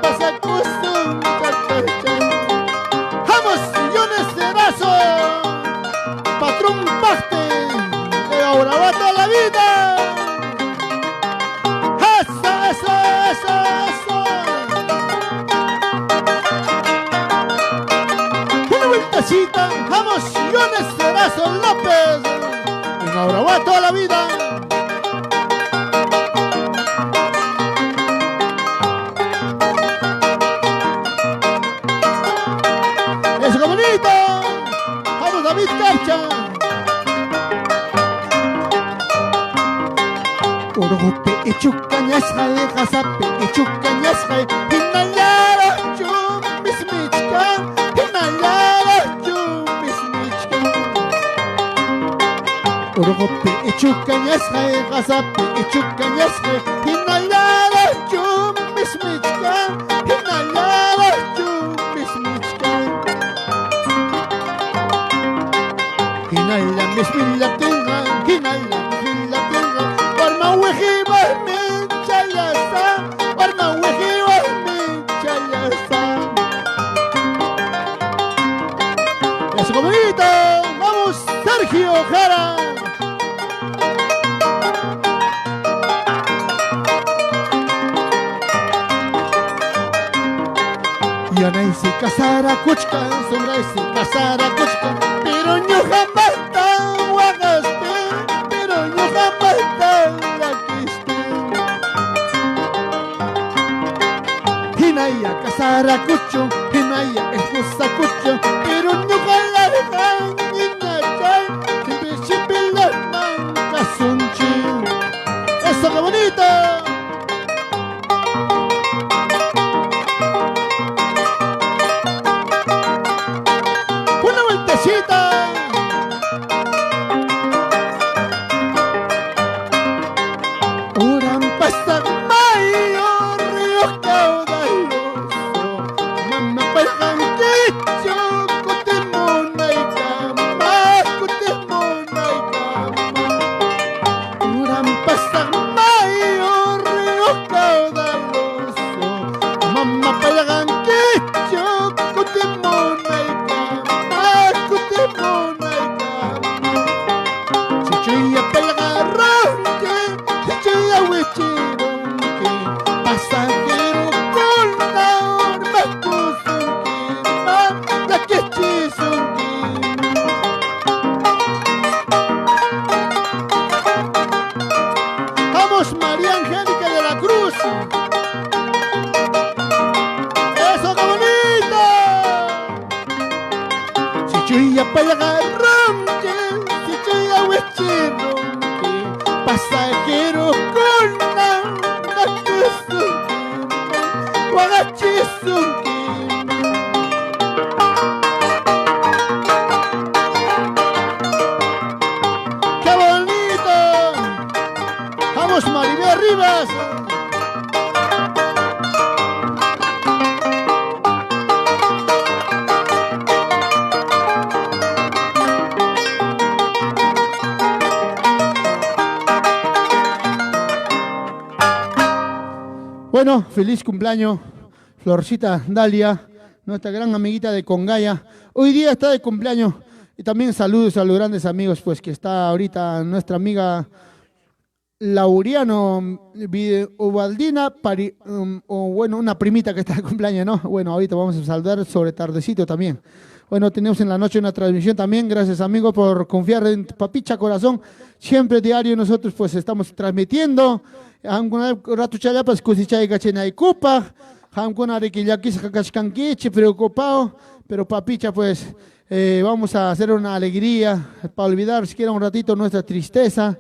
Pasa vueltecita, vamos, Jones Cerazo López. En ahora va toda la vida. ¡Eso, qué bonito! ¡Vamos, David Capcha! Orogope, echucañas, jale, jazape, echucañas, jale, hinayara, chumismichka, hinayara, chumismichka. Orogope, echucañas, jale, jazape, echucañas, jale, hinayara, chumismichka, hinayara, chumismichka. Hinayara, mismilla, tinga, hinayara. ¡Eso, comidito! ¡Vamos, Sergio Jara! Yana se casara kuchka, sombra se casara kuchka, pero yo jamás tan guagaste, pero yo jamás tan laquiste. Hinaya casara kucho, hinaya esposa kucho, pero no jala de cañina chay, siempre siempre las mangas son chin. ¡Eso, qué bonito! Oran pasa mayor río caudaloso, mamá pagan techo, cotemona y cama, cotemona y cama. Oran pasa mayor río caudaloso, mamá pagan techo, cotemona y cama, cotemona y cama. Chichilla pelgarronque, chichilla huichironque, pasajero con la horma cuzunquima, la que chizunquima. Vamos, María Angélica de la Cruz. ¡Eso, qué bonito! Chichilla pelgarronque, chichilla huichironque, pasajero con la cuzunquima, guagachizunquima. ¡Qué bonito! ¡Vamos, Maribel Rivas! Bueno, feliz cumpleaños, Florcita Dalia, nuestra gran amiguita de Congaya. Hoy día está de cumpleaños y también saludos a los grandes amigos, pues que está ahorita nuestra amiga Lauriano Ubaldina, o bueno, una primita que está de cumpleaños, ¿no? Bueno, ahorita vamos a saludar sobre tardecito también. Bueno, tenemos en la noche una transmisión también. Gracias, amigos, por confiar en Papicha Corazón. Siempre diario nosotros pues estamos transmitiendo. Rato chalapas cosichay gachena y cupa. Hamkuna requillakis kakashkankichi preocupado. Pero Papicha pues vamos a hacer una alegría para olvidar siquiera un ratito nuestra tristeza.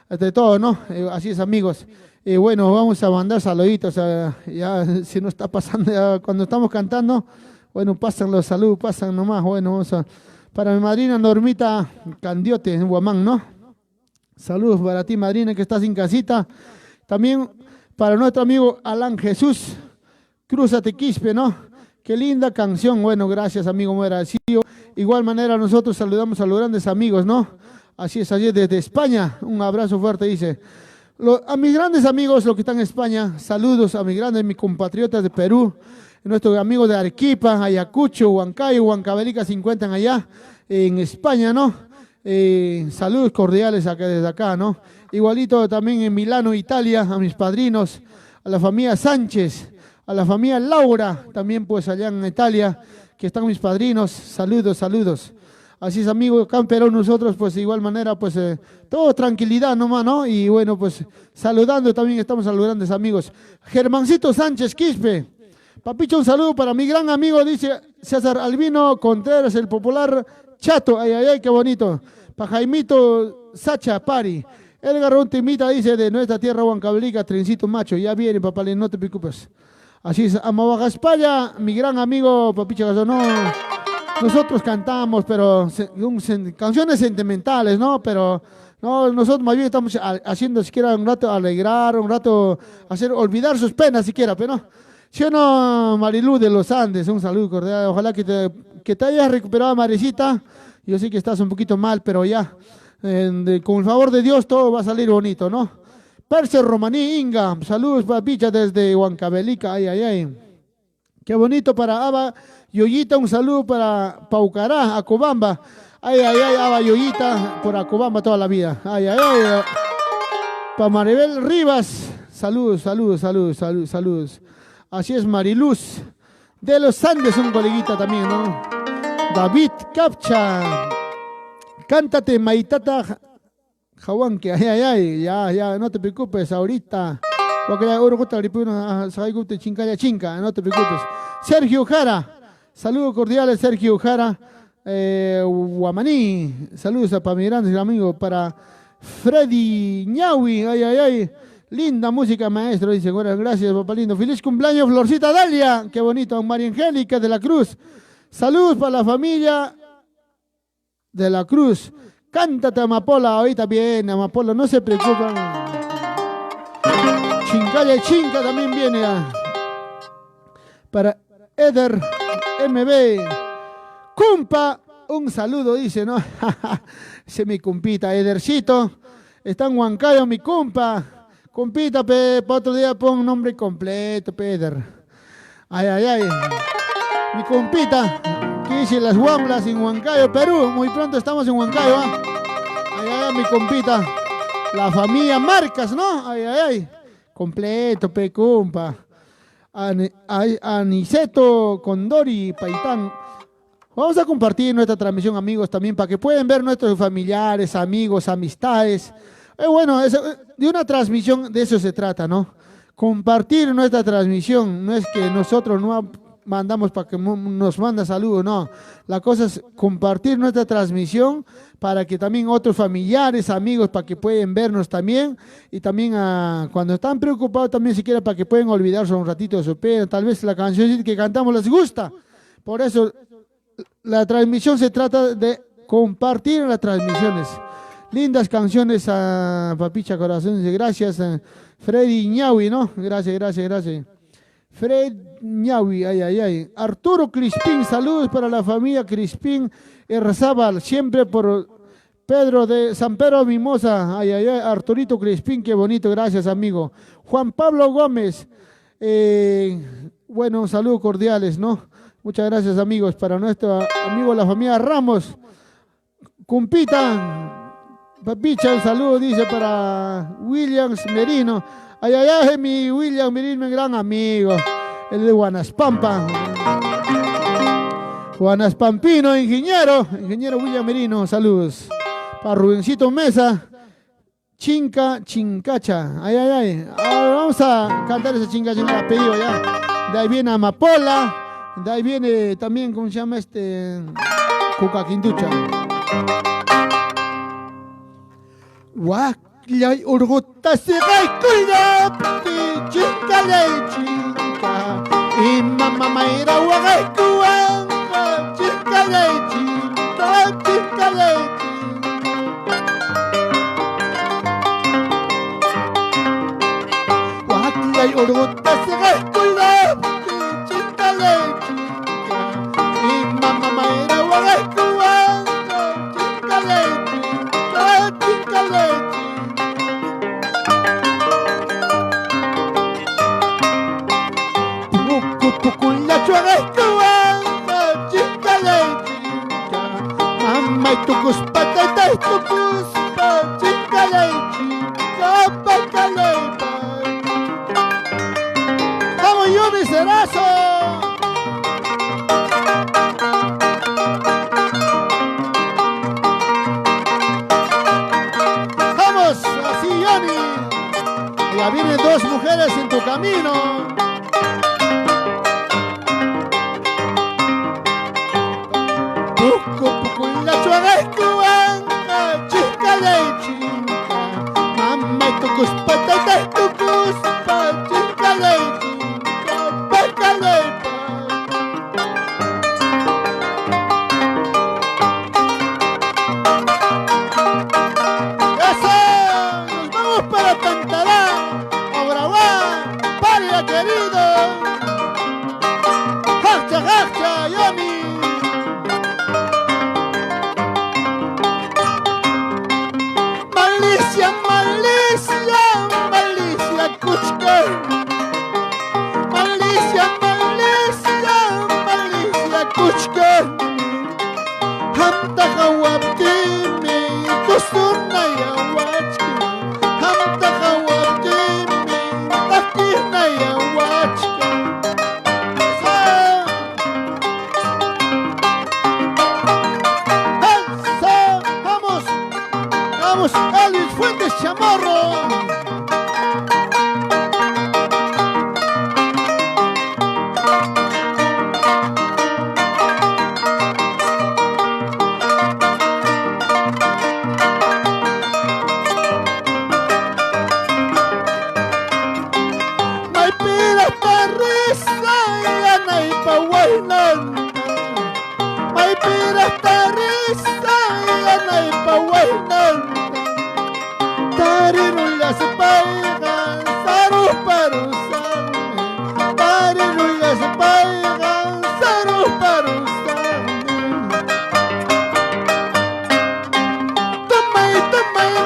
De todo, ¿no? Así es, amigos. Bueno, vamos a mandar saluditos. Ya si no está pasando ya, cuando estamos cantando. Bueno, pasan los saludos, pasan nomás. Bueno, vamos a... Para mi madrina Normita Candiote, en Huamán, ¿no? Saludos para ti, madrina, que estás en casita. También para nuestro amigo Alan Jesús, Crúzate Quispe, ¿no? Qué linda canción. Bueno, gracias, amigo, muy agradecido. Igual manera nosotros saludamos a los grandes amigos, ¿no? Así es, desde España. Un abrazo fuerte, dice. A mis grandes amigos, los que están en España, saludos a mis compatriotas de Perú, nuestros amigos de Arequipa, Ayacucho, Huancayo, Huancavelica se encuentran allá en España, ¿no? Saludos cordiales acá, desde acá, ¿no? Igualito también en Milano, Italia, a mis padrinos, a la familia Sánchez, a la familia Laura, también pues allá en Italia, que están mis padrinos, saludos, saludos. Así es, amigo, acá en Perú nosotros, pues de igual manera, pues todo tranquilidad nomás, ¿no? Y bueno, pues saludando también, estamos saludando a amigos. Germancito Sánchez Quispe, papicho, un saludo para mi gran amigo, dice César Albino Contreras, el popular Chato, ay, ay, ay, qué bonito. Para Jaimito Sacha Pari, Edgar Rontimita dice de nuestra tierra Huancavelica, trencito macho, ya viene, papá, no te preocupes. Así es, Amabagaspaya, mi gran amigo, papicho, no. Nosotros cantamos, pero canciones sentimentales, ¿no? Pero no, nosotros más bien estamos haciendo siquiera un rato alegrar, un rato hacer olvidar sus penas siquiera, pero no. ¿Sí o no, Marilú de los Andes? Un saludo cordial. Ojalá que te hayas recuperado, Marecita. Yo sé que estás un poquito mal, pero ya, con el favor de Dios, todo va a salir bonito, ¿no? Perse Romaní Inga, saludos para Picha desde Huancavelica, ay, ay, ay. Qué bonito para Aba Yoyita, un saludo para Paucará, Acobamba. Ay, ay, ay, Aba Yoyita, por Acobamba toda la vida. Ay, ay, ay. Para Maribel Rivas, saludos, saludos, saludos, saludos, saludos. Así es, Mariluz de los Andes, un coleguita también, ¿no? David Capcha, cántate Maitata Jahuanque, ay, ay, ay, ya, no te preocupes, ahorita. Porque no te preocupes. Sergio Jara, saludos cordiales, Sergio Jara. Guamaní, saludos para mi gran amigo, para Freddy Ñaui, ay, ay, ay. Linda música, maestro, dice, bueno, gracias, papá lindo. Feliz cumpleaños, Florcita Dalia, qué bonito, María Angélica de la Cruz. Saludos para la familia de la Cruz. Cántate, Amapola, ahorita viene, Amapola, no se preocupen. Chincaya y Chinca también viene. Para Eder MB. Cumpa, un saludo, dice, ¿no? Ese es mi cumpita, Edercito. Está en Huancayo, mi compa. Compita, para otro día pon un nombre completo, Peder. Ay, ay, ay. Mi compita, que dice Las Huamblas en Huancayo, Perú. Muy pronto estamos en Huancayo, ¿ah? Ay, ay, ay, mi compita. La familia Marcas, ¿no? Ay, ay, ay. Completo, pe, compa. Aniceto, Condori, Paitán. Vamos a compartir nuestra transmisión, amigos, también para que puedan ver nuestros familiares, amigos, amistades. Bueno, de una transmisión de eso se trata, ¿no? Compartir nuestra transmisión, no es que nosotros no mandamos para que nos manda saludos, no. La cosa es compartir nuestra transmisión para que también otros familiares, amigos, para que puedan vernos también. Y también cuando están preocupados también siquiera para que puedan olvidarse un ratito de su pena. Tal vez la canción que cantamos les gusta. Por eso la transmisión se trata de compartir las transmisiones. Lindas canciones a Papicha Corazón, gracias a Freddy Ñaui, ¿no? Gracias, gracias, gracias. Fred Ñaui, ay, ay, ay. Arturo Crispín, saludos para la familia Crispín Erzábal, siempre por Pedro de San Pedro Mimosa, ay, ay, ay. Arturito Crispín, qué bonito, gracias, amigo. Juan Pablo Gómez, bueno, saludos cordiales, ¿no? Muchas gracias, amigos, para nuestro amigo la familia Ramos. Cumpita. Papicha, un saludo, dice, para Williams Merino. Ay, ay, ay, mi William Merino, mi gran amigo. El de Guanaspampa. Guanaspampino, ingeniero William Merino, saludos. Para Rubencito Mesa. Chincacha. Ay, ay, ay. Ahora vamos a cantar esa chincacha, me la pedido ya. De ahí viene Amapola. De ahí viene también, ¿cómo se llama este? Cucaquintucha. Waklay urguta sigay kuya chinka lay chinka imama mayra wagay kuanga chinka lay chinka lay waklay urguta sigay kuya chinka lay chinka imama mayra wagay kuanga chinka lay Pukula chuaga kuanga chikale chika Mama tukus patata tukus pa chikale chika pakale pa Vamos, Yuri Serazo. wainan tarirulla se paigan saru parusan tarirulla se paigan saru parusan tomai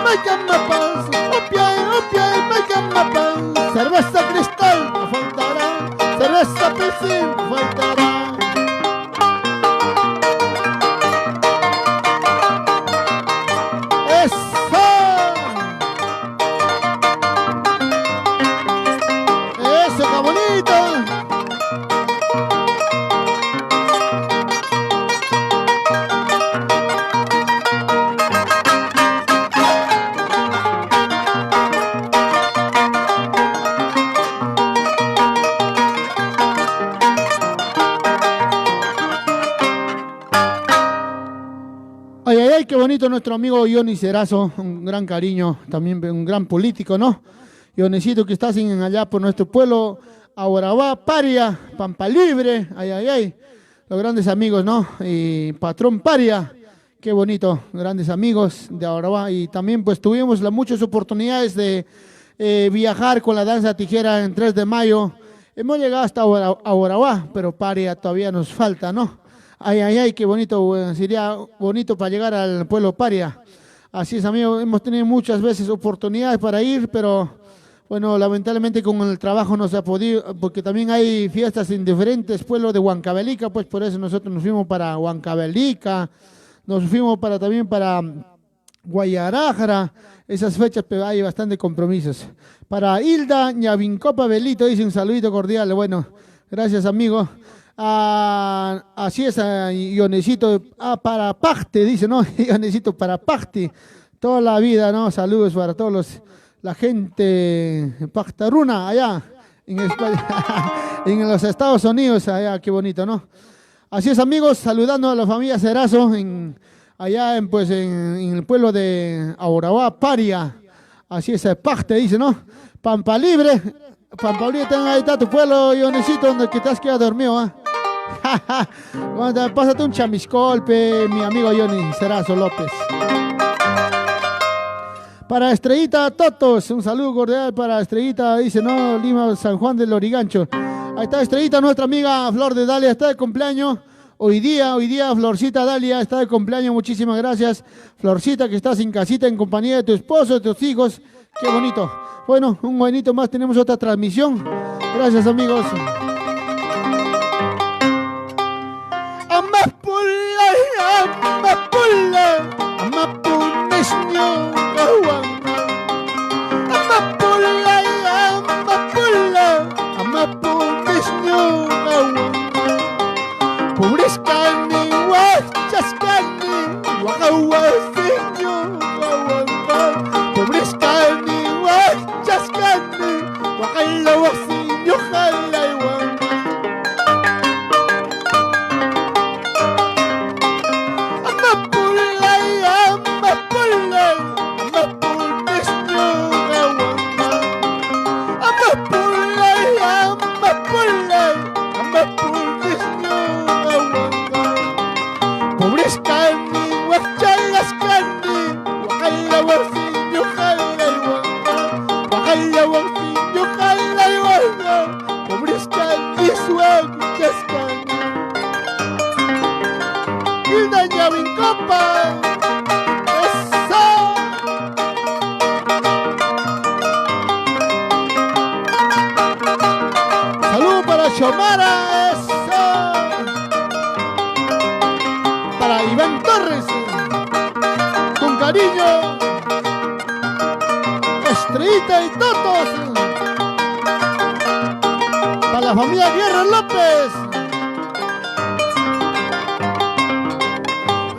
me llama paz opiai me llama paz cerveza cristal no faltará cerveza piscina no faltará. Ay, ay, ay, qué bonito nuestro amigo Johnny Cerazo, un gran cariño, también un gran político, ¿no? Johnnycito que está allá por nuestro pueblo, Aurabá, Paria, Pampa Libre, ay, ay, ay, los grandes amigos, ¿no? Y Patrón Paria, qué bonito, grandes amigos de Aurabá. Y también pues tuvimos muchas oportunidades de viajar con la danza tijera en 3 de mayo. Hemos llegado hasta Aurabá, pero Paria todavía nos falta, ¿no? Ay, ay, ay, qué bonito, sería bonito para llegar al pueblo Paria. Así es, amigo, hemos tenido muchas veces oportunidades para ir, pero bueno, lamentablemente con el trabajo no se ha podido, porque también hay fiestas en diferentes pueblos de Huancavelica, pues por eso nosotros nos fuimos para Huancavelica, nos fuimos también para Guayarájara, esas fechas, pero hay bastante compromisos. Para Hilda Ñavincopa Belito, dice un saludito cordial, bueno, gracias, amigo. Así es, Ionecito, para Pacte, dice, ¿no? Ionecito para Pacte, toda la vida, ¿no? Saludos para todos la gente pactaruna allá en España, en los Estados Unidos, allá, qué bonito, ¿no? Así es, amigos, saludando a la familia Cerazo, allá en el pueblo de Aurabá, Paria, así es, Pacte, dice, ¿no? Pampa Libre, ahí está tu pueblo, Ionecito, donde que te has quedado dormido, ¿eh? Pásate un chamiscolpe, mi amigo Johnny Cerazo López. Para Estrellita Totos, un saludo cordial para Estrellita, dice, no, Lima, San Juan del Lorigancho. Ahí está Estrellita, nuestra amiga Flor de Dalia, está de cumpleaños. Hoy día, Florcita Dalia está de cumpleaños, muchísimas gracias. Florcita, que estás en casita en compañía de tu esposo, de tus hijos, qué bonito. Bueno, un bonito más, tenemos otra transmisión. Gracias, amigos. Xomara, eso. Para Iván Torres, con cariño, Estrellita y Totos. Para la familia Guerra López.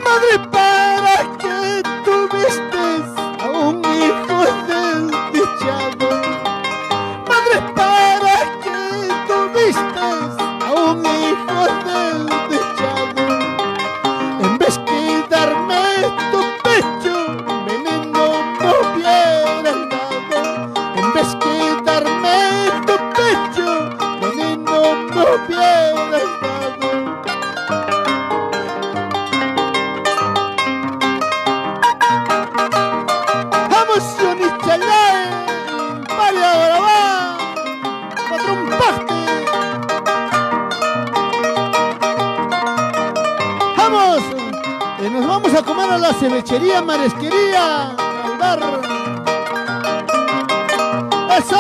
Madre, ¿para qué tuviste a un hijo desdichado? Madre, ¿para qué tuviste a un hijo desdichado? En vez que darme tu pecho, veneno me hubieras dado. En vez que darme tu pecho, veneno me hubieras Nos vamos a comer a la cevichería marisquería, al bar. ¡Eso!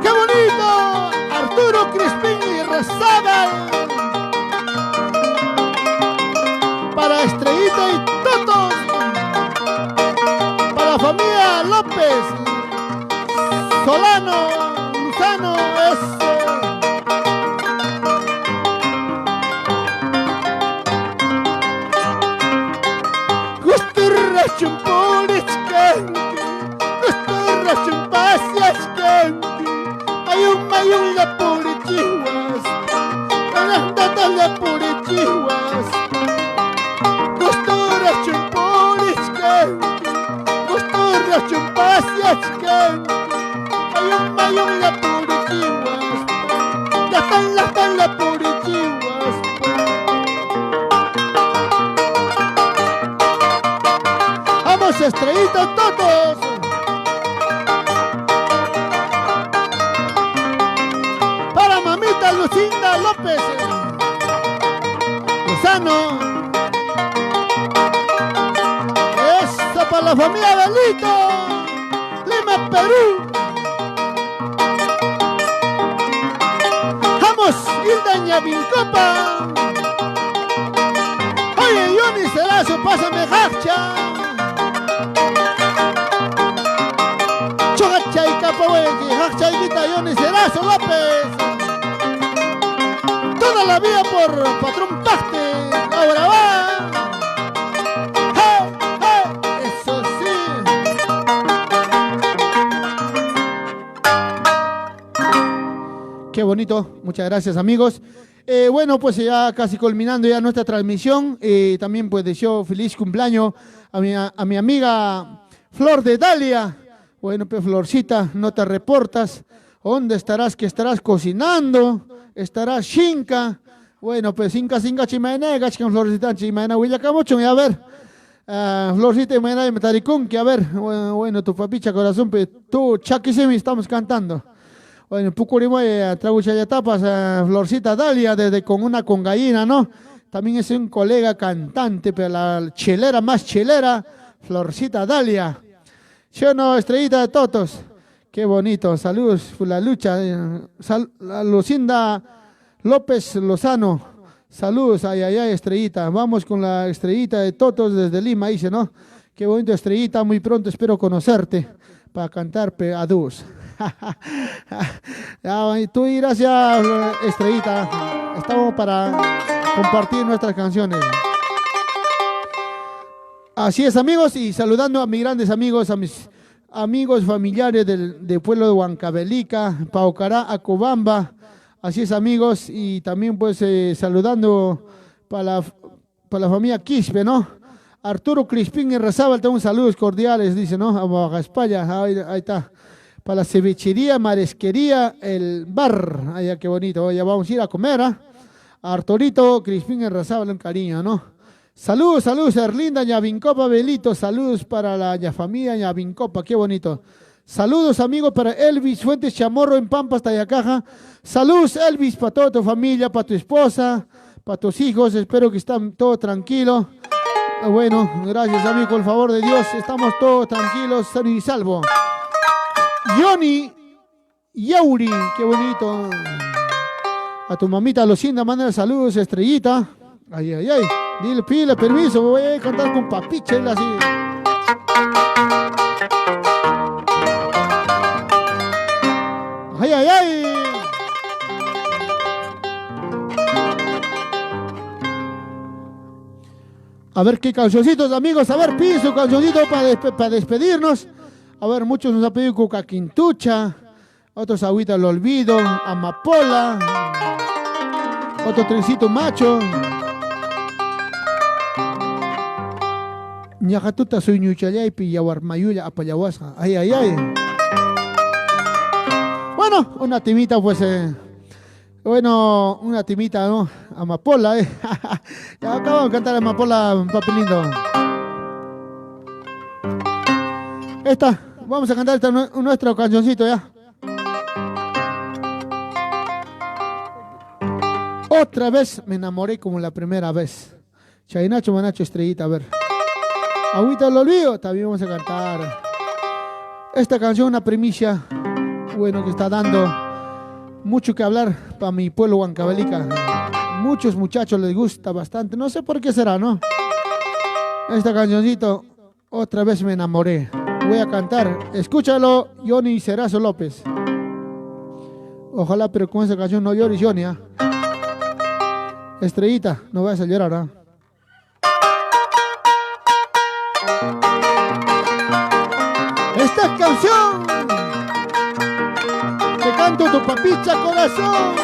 ¡Qué bonito! Arturo Crispín y Rezábal para Estrellita y Totos, para la familia López, Solano, Luzano, vamos, Estrellita Totos. Para mamita Lucinda López, Luzano. Esto para la familia Belito, Lima, Perú. Vamos, Hilda Ñavincopa. Oye, Johnny Cerazo, pásame jacha. Chogacha y capohuequi, jacha y guita, Johnny Cerazo López. Toda la vida por Patrón Paste, ahora va. ¡Hey, hey! Eso sí. Qué bonito, muchas gracias amigos. Bueno, pues ya casi culminando ya nuestra transmisión. También pues deseo feliz cumpleaños a mi amiga Flor de Dalia. Bueno, pues Florcita, no te reportas. ¿Dónde estarás? ¿Qué estarás cocinando? ¿Estarás chinca? Bueno, pues cinca chimenega, chica Florcita, chimena, huillacamocho, y a ver. Florcita y Mena de Metaricún, que a ver, bueno, tu papicha corazón, pues tú, chaquisimi, estamos cantando. Bueno, Pucurimoy, Trabuchaya Tapas, Florcita Dalia, desde con una congaína, ¿no? También es un colega cantante, pero la chelera más chelera, Florcita Dalia. ¿Sí o no, Estrellita de Totos? Qué bonito, saludos por la lucha. La Lucinda López Lozano, saludos, ay, ay, ay, Estrellita. Vamos con la Estrellita de Totos desde Lima, dice, ¿no? Qué bonito, Estrellita, muy pronto espero conocerte para cantar a dúos. Tú irás ya, Estrellita. Estamos para compartir nuestras canciones. Así es, amigos, y saludando a mis grandes amigos, a mis amigos familiares del pueblo de Huancavelica, Paucará, Acobamba. Así es, amigos, y también pues saludando para la familia Quispe, ¿no? Arturo Crispín y Rezábal, un saludos cordiales, dice, ¿no? A Baja España, ahí está. Para la cevichería, marisquería, el bar. Ay, qué bonito. Ya vamos a ir a comer, ¿ah? A Arturito Crispín y Rezábal, un cariño, ¿no? Saludos, Erlinda Ñavincopa, Belito. Saludos para la familia Ñavincopa, qué bonito. Saludos, amigos, para Elvis Fuentes Chamorro en Pampas, Tayacaja. Saludos, Elvis, para toda tu familia, para tu esposa, para tus hijos. Espero que estén todos tranquilos. Bueno, gracias, amigo, por el favor de Dios. Estamos todos tranquilos, sanos y salvo. Johnny Yauri, qué bonito. A tu mamita Lucinda, manda saludos, Estrellita. Ay, ay, ay. Dile, pile, permiso, voy a cantar con papiche, él así. Ay, ay, ay. A ver qué cancioncitos, amigos. A ver, pide su cancioncito para despedirnos. A ver, muchos nos han pedido Cuca Quintucha, otros Agüita del Olvido, Amapola, otro Trencito Macho. Ñajatuta soy Ñuchayaypi, Yawarmayuya, Apayawasca. Ay, ay, ay. Bueno, una timita, pues. Bueno, una timita, ¿no? Amapola, Ya acabamos de cantar Amapola, papi lindo. Esta, vamos a cantar nuestro cancioncito, ya. Otra vez me enamoré como la primera vez. Chainacho, Manacho, Estrellita, a ver. Agüita del Olvido, también vamos a cantar. Esta canción, una primicia, bueno, que está dando mucho que hablar para mi pueblo Huancavelica. Muchos muchachos les gusta bastante, no sé por qué será, ¿no? Esta cancioncito, otra vez me enamoré. Voy a cantar, escúchalo, Johnny Cerazo López. Ojalá, pero con esa canción no llores, Johnny, ¿eh? Estrellita, no vayas a llorar, ¿eh? Esta canción te canto tu papicha corazón.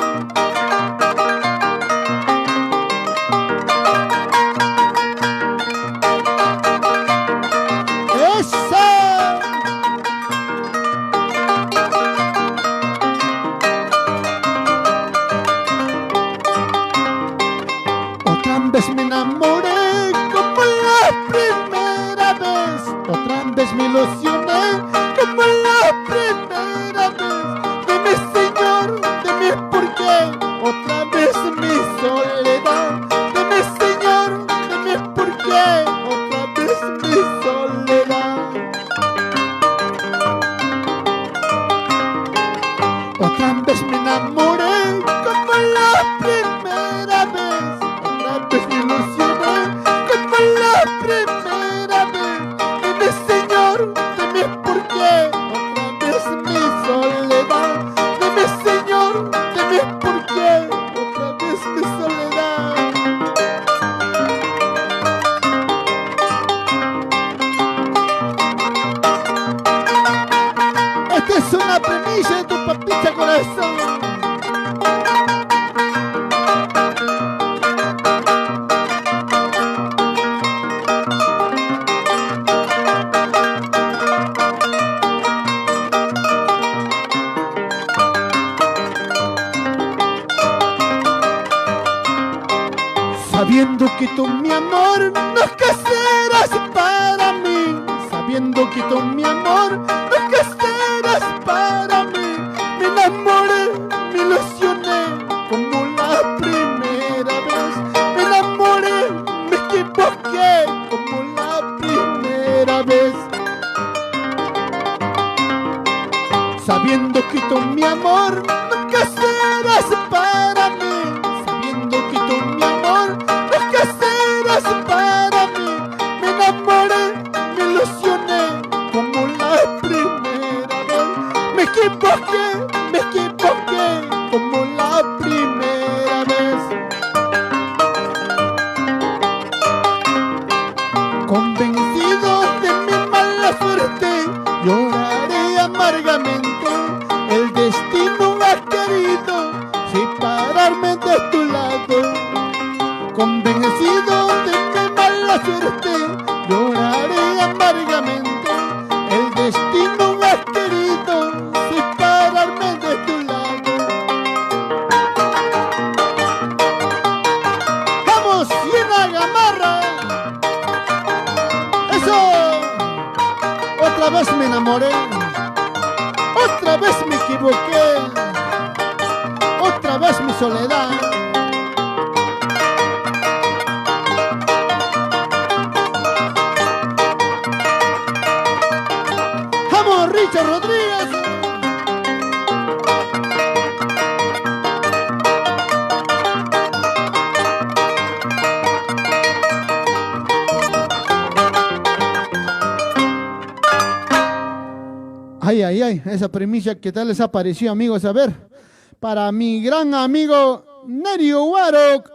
Otra vez me enamoré como la primera vez. Otra vez me ilusioné como la primera vez. De mi Señor, de mi porqué. Otra vez mi soledad. De mi Señor, de mi porqué. Otra vez mi soledad. Otra vez me enamoré como la primera vez. Otra vez me ilusioné como la primera vez. De mi Señor, de mi porqué. Otra vez mi soledad. De mi Señor, de mi porqué. Otra vez mi soledad. Esta es una premisa de tu papita corazón. Sabiendo que tú, mi amor, nunca serás para mí. Sabiendo que tú, mi amor, nunca serás para mí. Me enamoré, me ilusioné como la primera vez. Me enamoré, me equivoqué como la primera vez. Sabiendo que tú, mi amor, nunca serás para mí. Sabiendo que tú, mi amor, nunca serás para mí. Me enamoré, me ilusioné como la primera vez. Me equivoqué como la primera vez. Convencido de mi mala suerte, lloraré amargamente. El destino ha querido separarme de tu lado. Convencido de mi mala suerte, lloraré amargamente. El destino ha querido separarme de tu lado. ¡Vamos, llena gamarra! ¡Eso! Otra vez me enamoré. Otra vez me equivoqué. Otra vez mi soledad. ¡Vamos, Richard Rodríguez! Ay, ay, ay, esa premisa, ¿qué tal les ha parecido, amigos? A ver, para mi gran amigo Nerio Warok,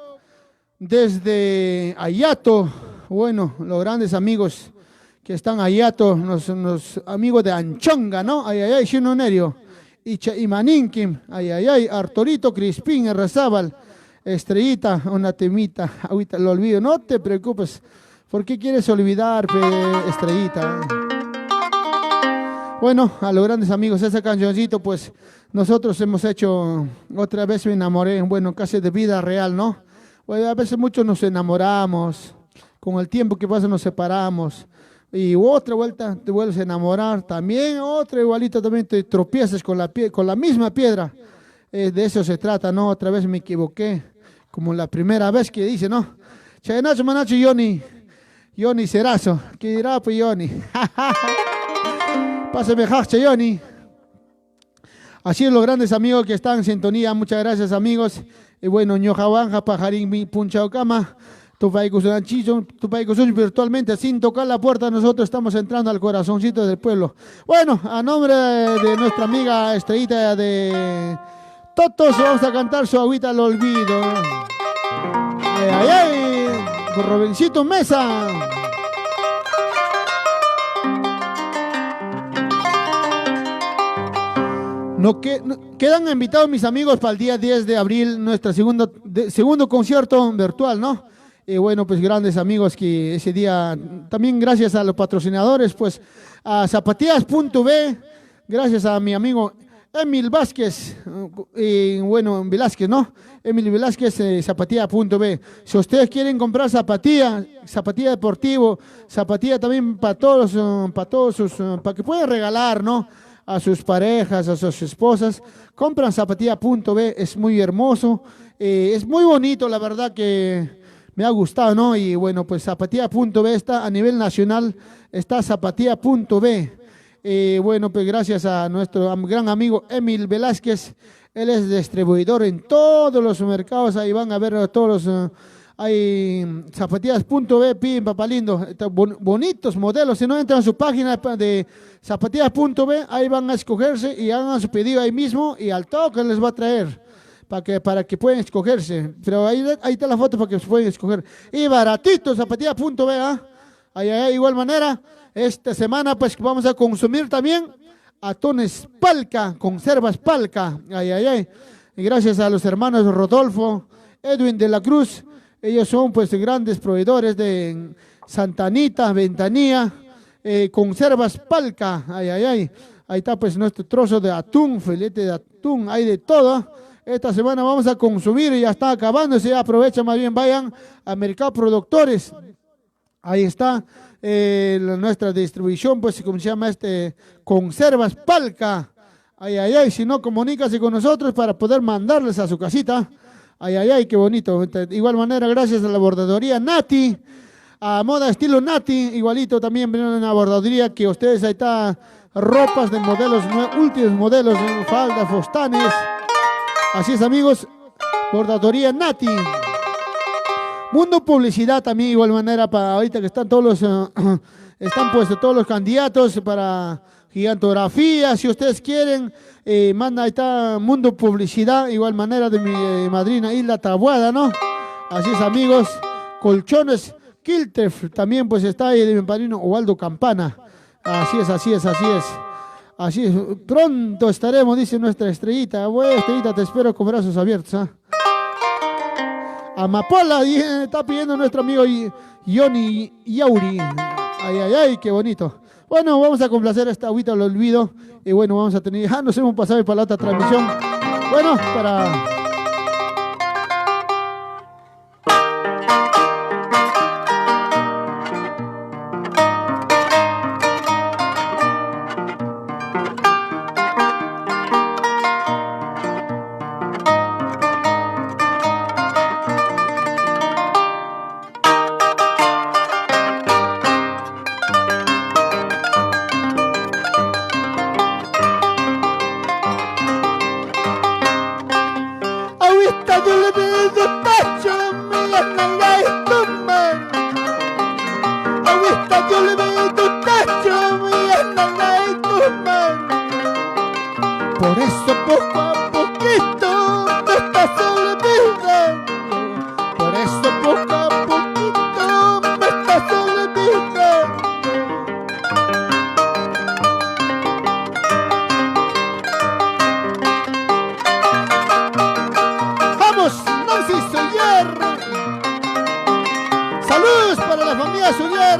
desde Ayato, bueno, los grandes amigos que están allá, los amigos de Anchonga, ¿no? Ay, ay, ay, Shino Nerio, Imaninkim, ay, ay, ay, Arturito Crispín, Errazábal, Estrellita, una temita, ahorita lo olvido, no te preocupes, ¿por qué quieres olvidar, Estrellita? Bueno, a los grandes amigos, ese cancioncito, pues nosotros hemos hecho, otra vez me enamoré, bueno, casi de vida real, ¿no? Bueno, a veces muchos nos enamoramos, con el tiempo que pasa nos separamos, y otra vuelta te vuelves a enamorar, también otra igualita también te tropiezas con la misma piedra, de eso se trata, ¿no? Otra vez me equivoqué, como la primera vez que dice, ¿no? Chainacho, manacho, Yoni Cerazo, ¿qué dirá pues Yoni? Pásame jacha, Yoni. Así es, los grandes amigos que están en sintonía, muchas gracias amigos. Y bueno, ñojabanja, pajarín, mi punchaucama, tu país virtualmente, sin tocar la puerta, nosotros estamos entrando al corazoncito del pueblo. Bueno, a nombre de nuestra amiga Estrellita de Totos, vamos a cantar su agüita al olvido. Ay, ay, ay, por Robencito Mesa. Quedan invitados mis amigos para el día 10 de abril, nuestro segundo concierto virtual, ¿no? Y bueno, pues grandes amigos que ese día, también gracias a los patrocinadores, pues a zapatillas.b, gracias a mi amigo Emil Vázquez, bueno, Velázquez, ¿no? Emil Velázquez, zapatilla.b. Si ustedes quieren comprar zapatilla deportivo, zapatilla también para todos para que puedan regalar, ¿no? A sus parejas, a sus esposas, compran zapatilla.b, es muy hermoso, es muy bonito, la verdad que me ha gustado, ¿no? Y bueno, pues zapatilla.b está a nivel nacional, está zapatilla.b. Bueno, pues gracias a nuestro gran amigo Emil Velázquez, él es distribuidor en todos los mercados, ahí van a ver todos los... hay zapatillas.b, pin, papalindo, bonitos modelos. Si no entran a su página de zapatillas.b, ahí van a escogerse y hagan su pedido ahí mismo y al toque les va a traer para que puedan escogerse. Pero ahí está la foto para que se puedan escoger. Y baratito, zapatillas.b, ¿ah? De igual manera, esta semana pues vamos a consumir también atunes Palca, conservas Palca. Y gracias a los hermanos Rodolfo, Edwin de la Cruz. Ellos son pues grandes proveedores de Santa Anita, Ventanilla, conservas Palca, Ahí está pues nuestro trozo de atún, filete de atún, hay de todo. Esta semana vamos a consumir y ya está acabándose, aprovecha más bien, vayan a Mercado Productores. Ahí está nuestra distribución, pues como se llama conservas Palca. Si no, comunícase con nosotros para poder mandarles a su casita. Qué bonito. De igual manera, gracias a la bordadoría Nati, a moda estilo Nati, igualito también viene una bordadoría que ustedes ahí está, ropas de modelos, últimos modelos, faldas, fostanes. Así es, amigos, bordadoría Nati. Mundo Publicidad también, igual manera, para ahorita que están todos los, están puestos todos los candidatos para gigantografía, si ustedes quieren, manda, ahí está Mundo Publicidad, igual manera de mi madrina Isla Tabuada, ¿no? Así es, amigos. Colchones Kiltef, también pues está ahí de mi padrino Ubaldo Campana. Así es. Pronto estaremos, dice nuestra Estrellita. Bueno, Estrellita, te espero con brazos abiertos, ¿ah? Amapola, está pidiendo nuestro amigo Yoni Yauri. Qué bonito. Bueno, vamos a complacer esta agüita al olvido. Y bueno, vamos a tener... nos hemos pasado para la otra transmisión. Bueno, para... Suyer. Saludos para la familia Suyer.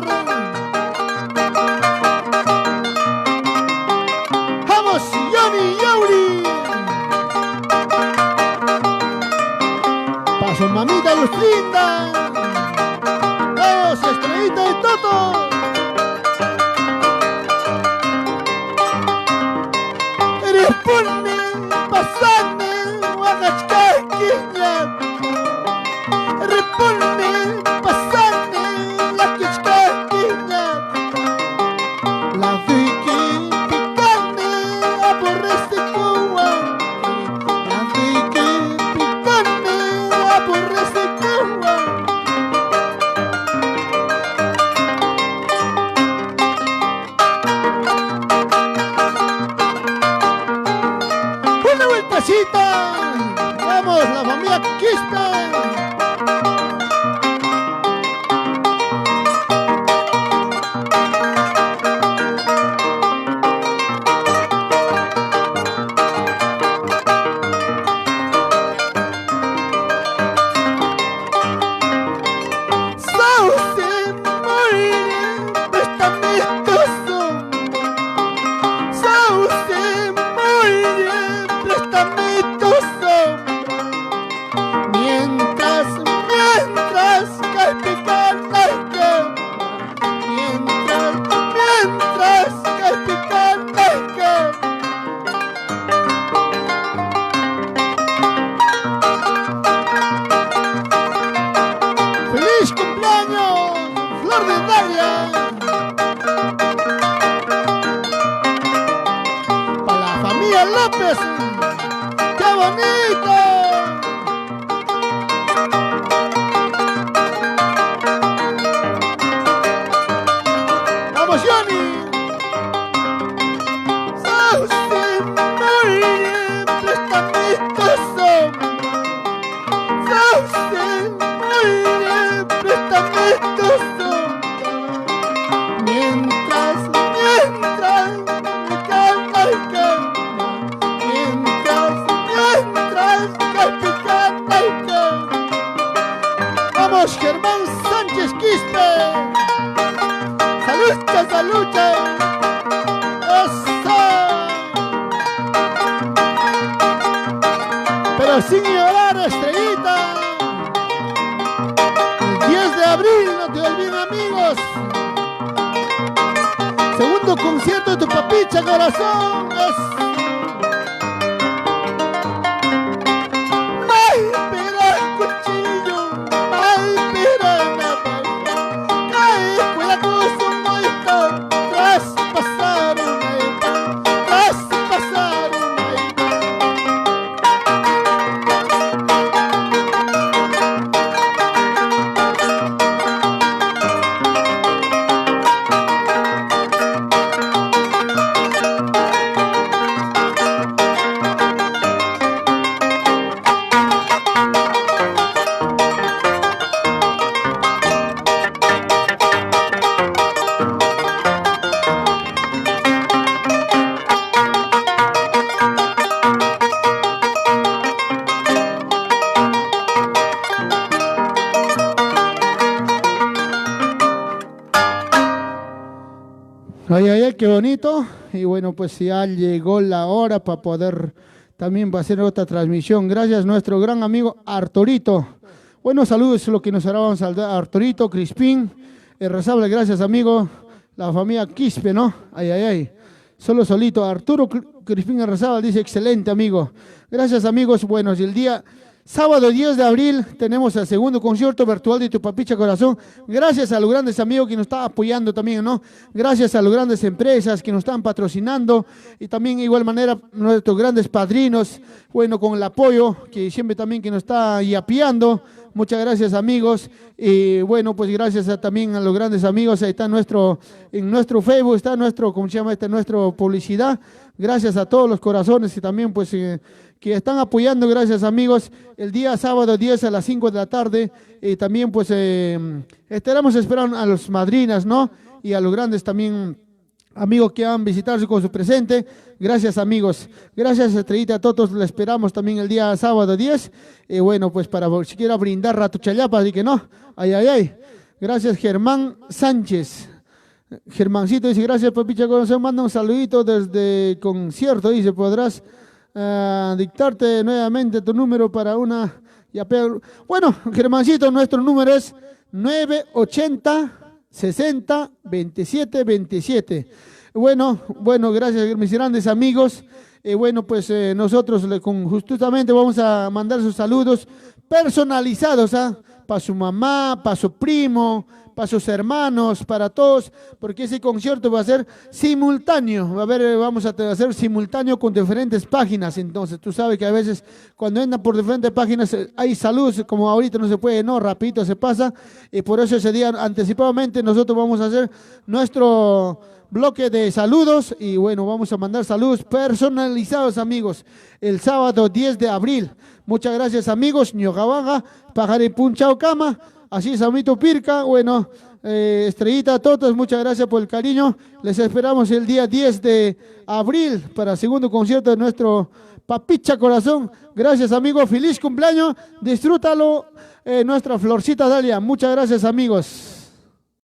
Vamos, Johnny Yauri. Para su mamita Lucinda. Vamos, Estrellita y Toto. Responde, pasame, Huagachcaquiña. Responde, pasame, la Quichcaquiña. La Vicky picane, aborrece Cuba. La Vicky picane, aborrece Cuba. Una vueltacita. Vamos, la familia Quispe. Sauce, muere, préstame tu sombra. Sauce, muere, préstame tu sombra. Mientras cae picando el quema. Mientras cae picando el quema. ¡Feliz cumpleaños, Flor de Dalia! Para la familia López. ¡Qué bonito! ¡Vamos, Johnny! Sauce, muere, préstame tu sombra. Sauce, muere, préstame tu sombra. Mientras me calma el calma. Mientras cae picando el calma. Vamos, Germán Sánchez Quispe. ¡Salucha, salucha! ¡Eso! Pero sin llorar, Estrellita. El 10 de abril, no te olviden, amigos. Segundo concierto de tu papicha, corazón. Eso. Ay, espera el cuchillo. Ay, espera la bala. Ay, cuida con su moito. Traspasaron ahí. Traspasaron ahí. Ay, ay, ay, qué bonito. Y bueno, pues ya llegó la hora para poder también hacer otra transmisión. Gracias a nuestro gran amigo Arturito. Buenos saludos, lo que nos hará, vamos a saludar a Arturito, Crispín, Rezable, gracias amigo. La familia Quispe, ¿no? Ay, ay, ay. Solo solito. Arturo Crispín Rezable dice, excelente amigo. Gracias amigos. Bueno, y el día sábado 10 de abril tenemos el segundo concierto virtual de Tu Papicha Corazón. Gracias a los grandes amigos que nos están apoyando también, ¿no? Gracias a las grandes empresas que nos están patrocinando y también de igual manera nuestros grandes padrinos, bueno, con el apoyo que siempre también que nos está apoyando. Muchas gracias amigos. Y bueno, pues gracias también a los grandes amigos. Ahí está en nuestro Facebook, está nuestro, ¿cómo se llama? Nuestro publicidad. Gracias a todos los corazones y también pues que están apoyando, gracias amigos, el día sábado 10 a las 5 de la tarde, y también pues estaremos esperando a los madrinas, ¿no? Y a los grandes también amigos que han visitado con su presente. Gracias, amigos. Gracias, Estrellita Totos. Le esperamos también el día sábado 10. Y bueno, pues para siquiera brindar Rato Chayapa, así que no. Ay, ay, ay. Gracias, Germán Sánchez. Germancito dice, gracias, papicha corazón. Manda un saludito desde concierto. Dice, podrás dictarte nuevamente tu número para una... Bueno, Germancito, nuestro número es 980 60 27 27. Bueno, gracias mis grandes amigos. Bueno, pues nosotros justamente vamos a mandar sus saludos personalizados, para su mamá, para su primo, para sus hermanos, para todos, porque ese concierto va a ser simultáneo. Vamos a hacer simultáneo con diferentes páginas. Entonces, tú sabes que a veces cuando entran por diferentes páginas hay saludos, como ahorita no se puede, no, rapidito se pasa. Y por eso ese día anticipadamente nosotros vamos a hacer nuestro bloque de saludos y bueno, vamos a mandar saludos personalizados, amigos, el sábado 10 de abril. Muchas gracias, amigos. Ñogabaga, Pajare Punchao Cama, así es, Amito Pirca, bueno, Estrellita Totos, muchas gracias por el cariño. Les esperamos el día 10 de abril para el segundo concierto de nuestro Papicha Corazón. Gracias, amigos. Feliz cumpleaños. Disfrútalo, nuestra Florcita Dalia. Muchas gracias, amigos.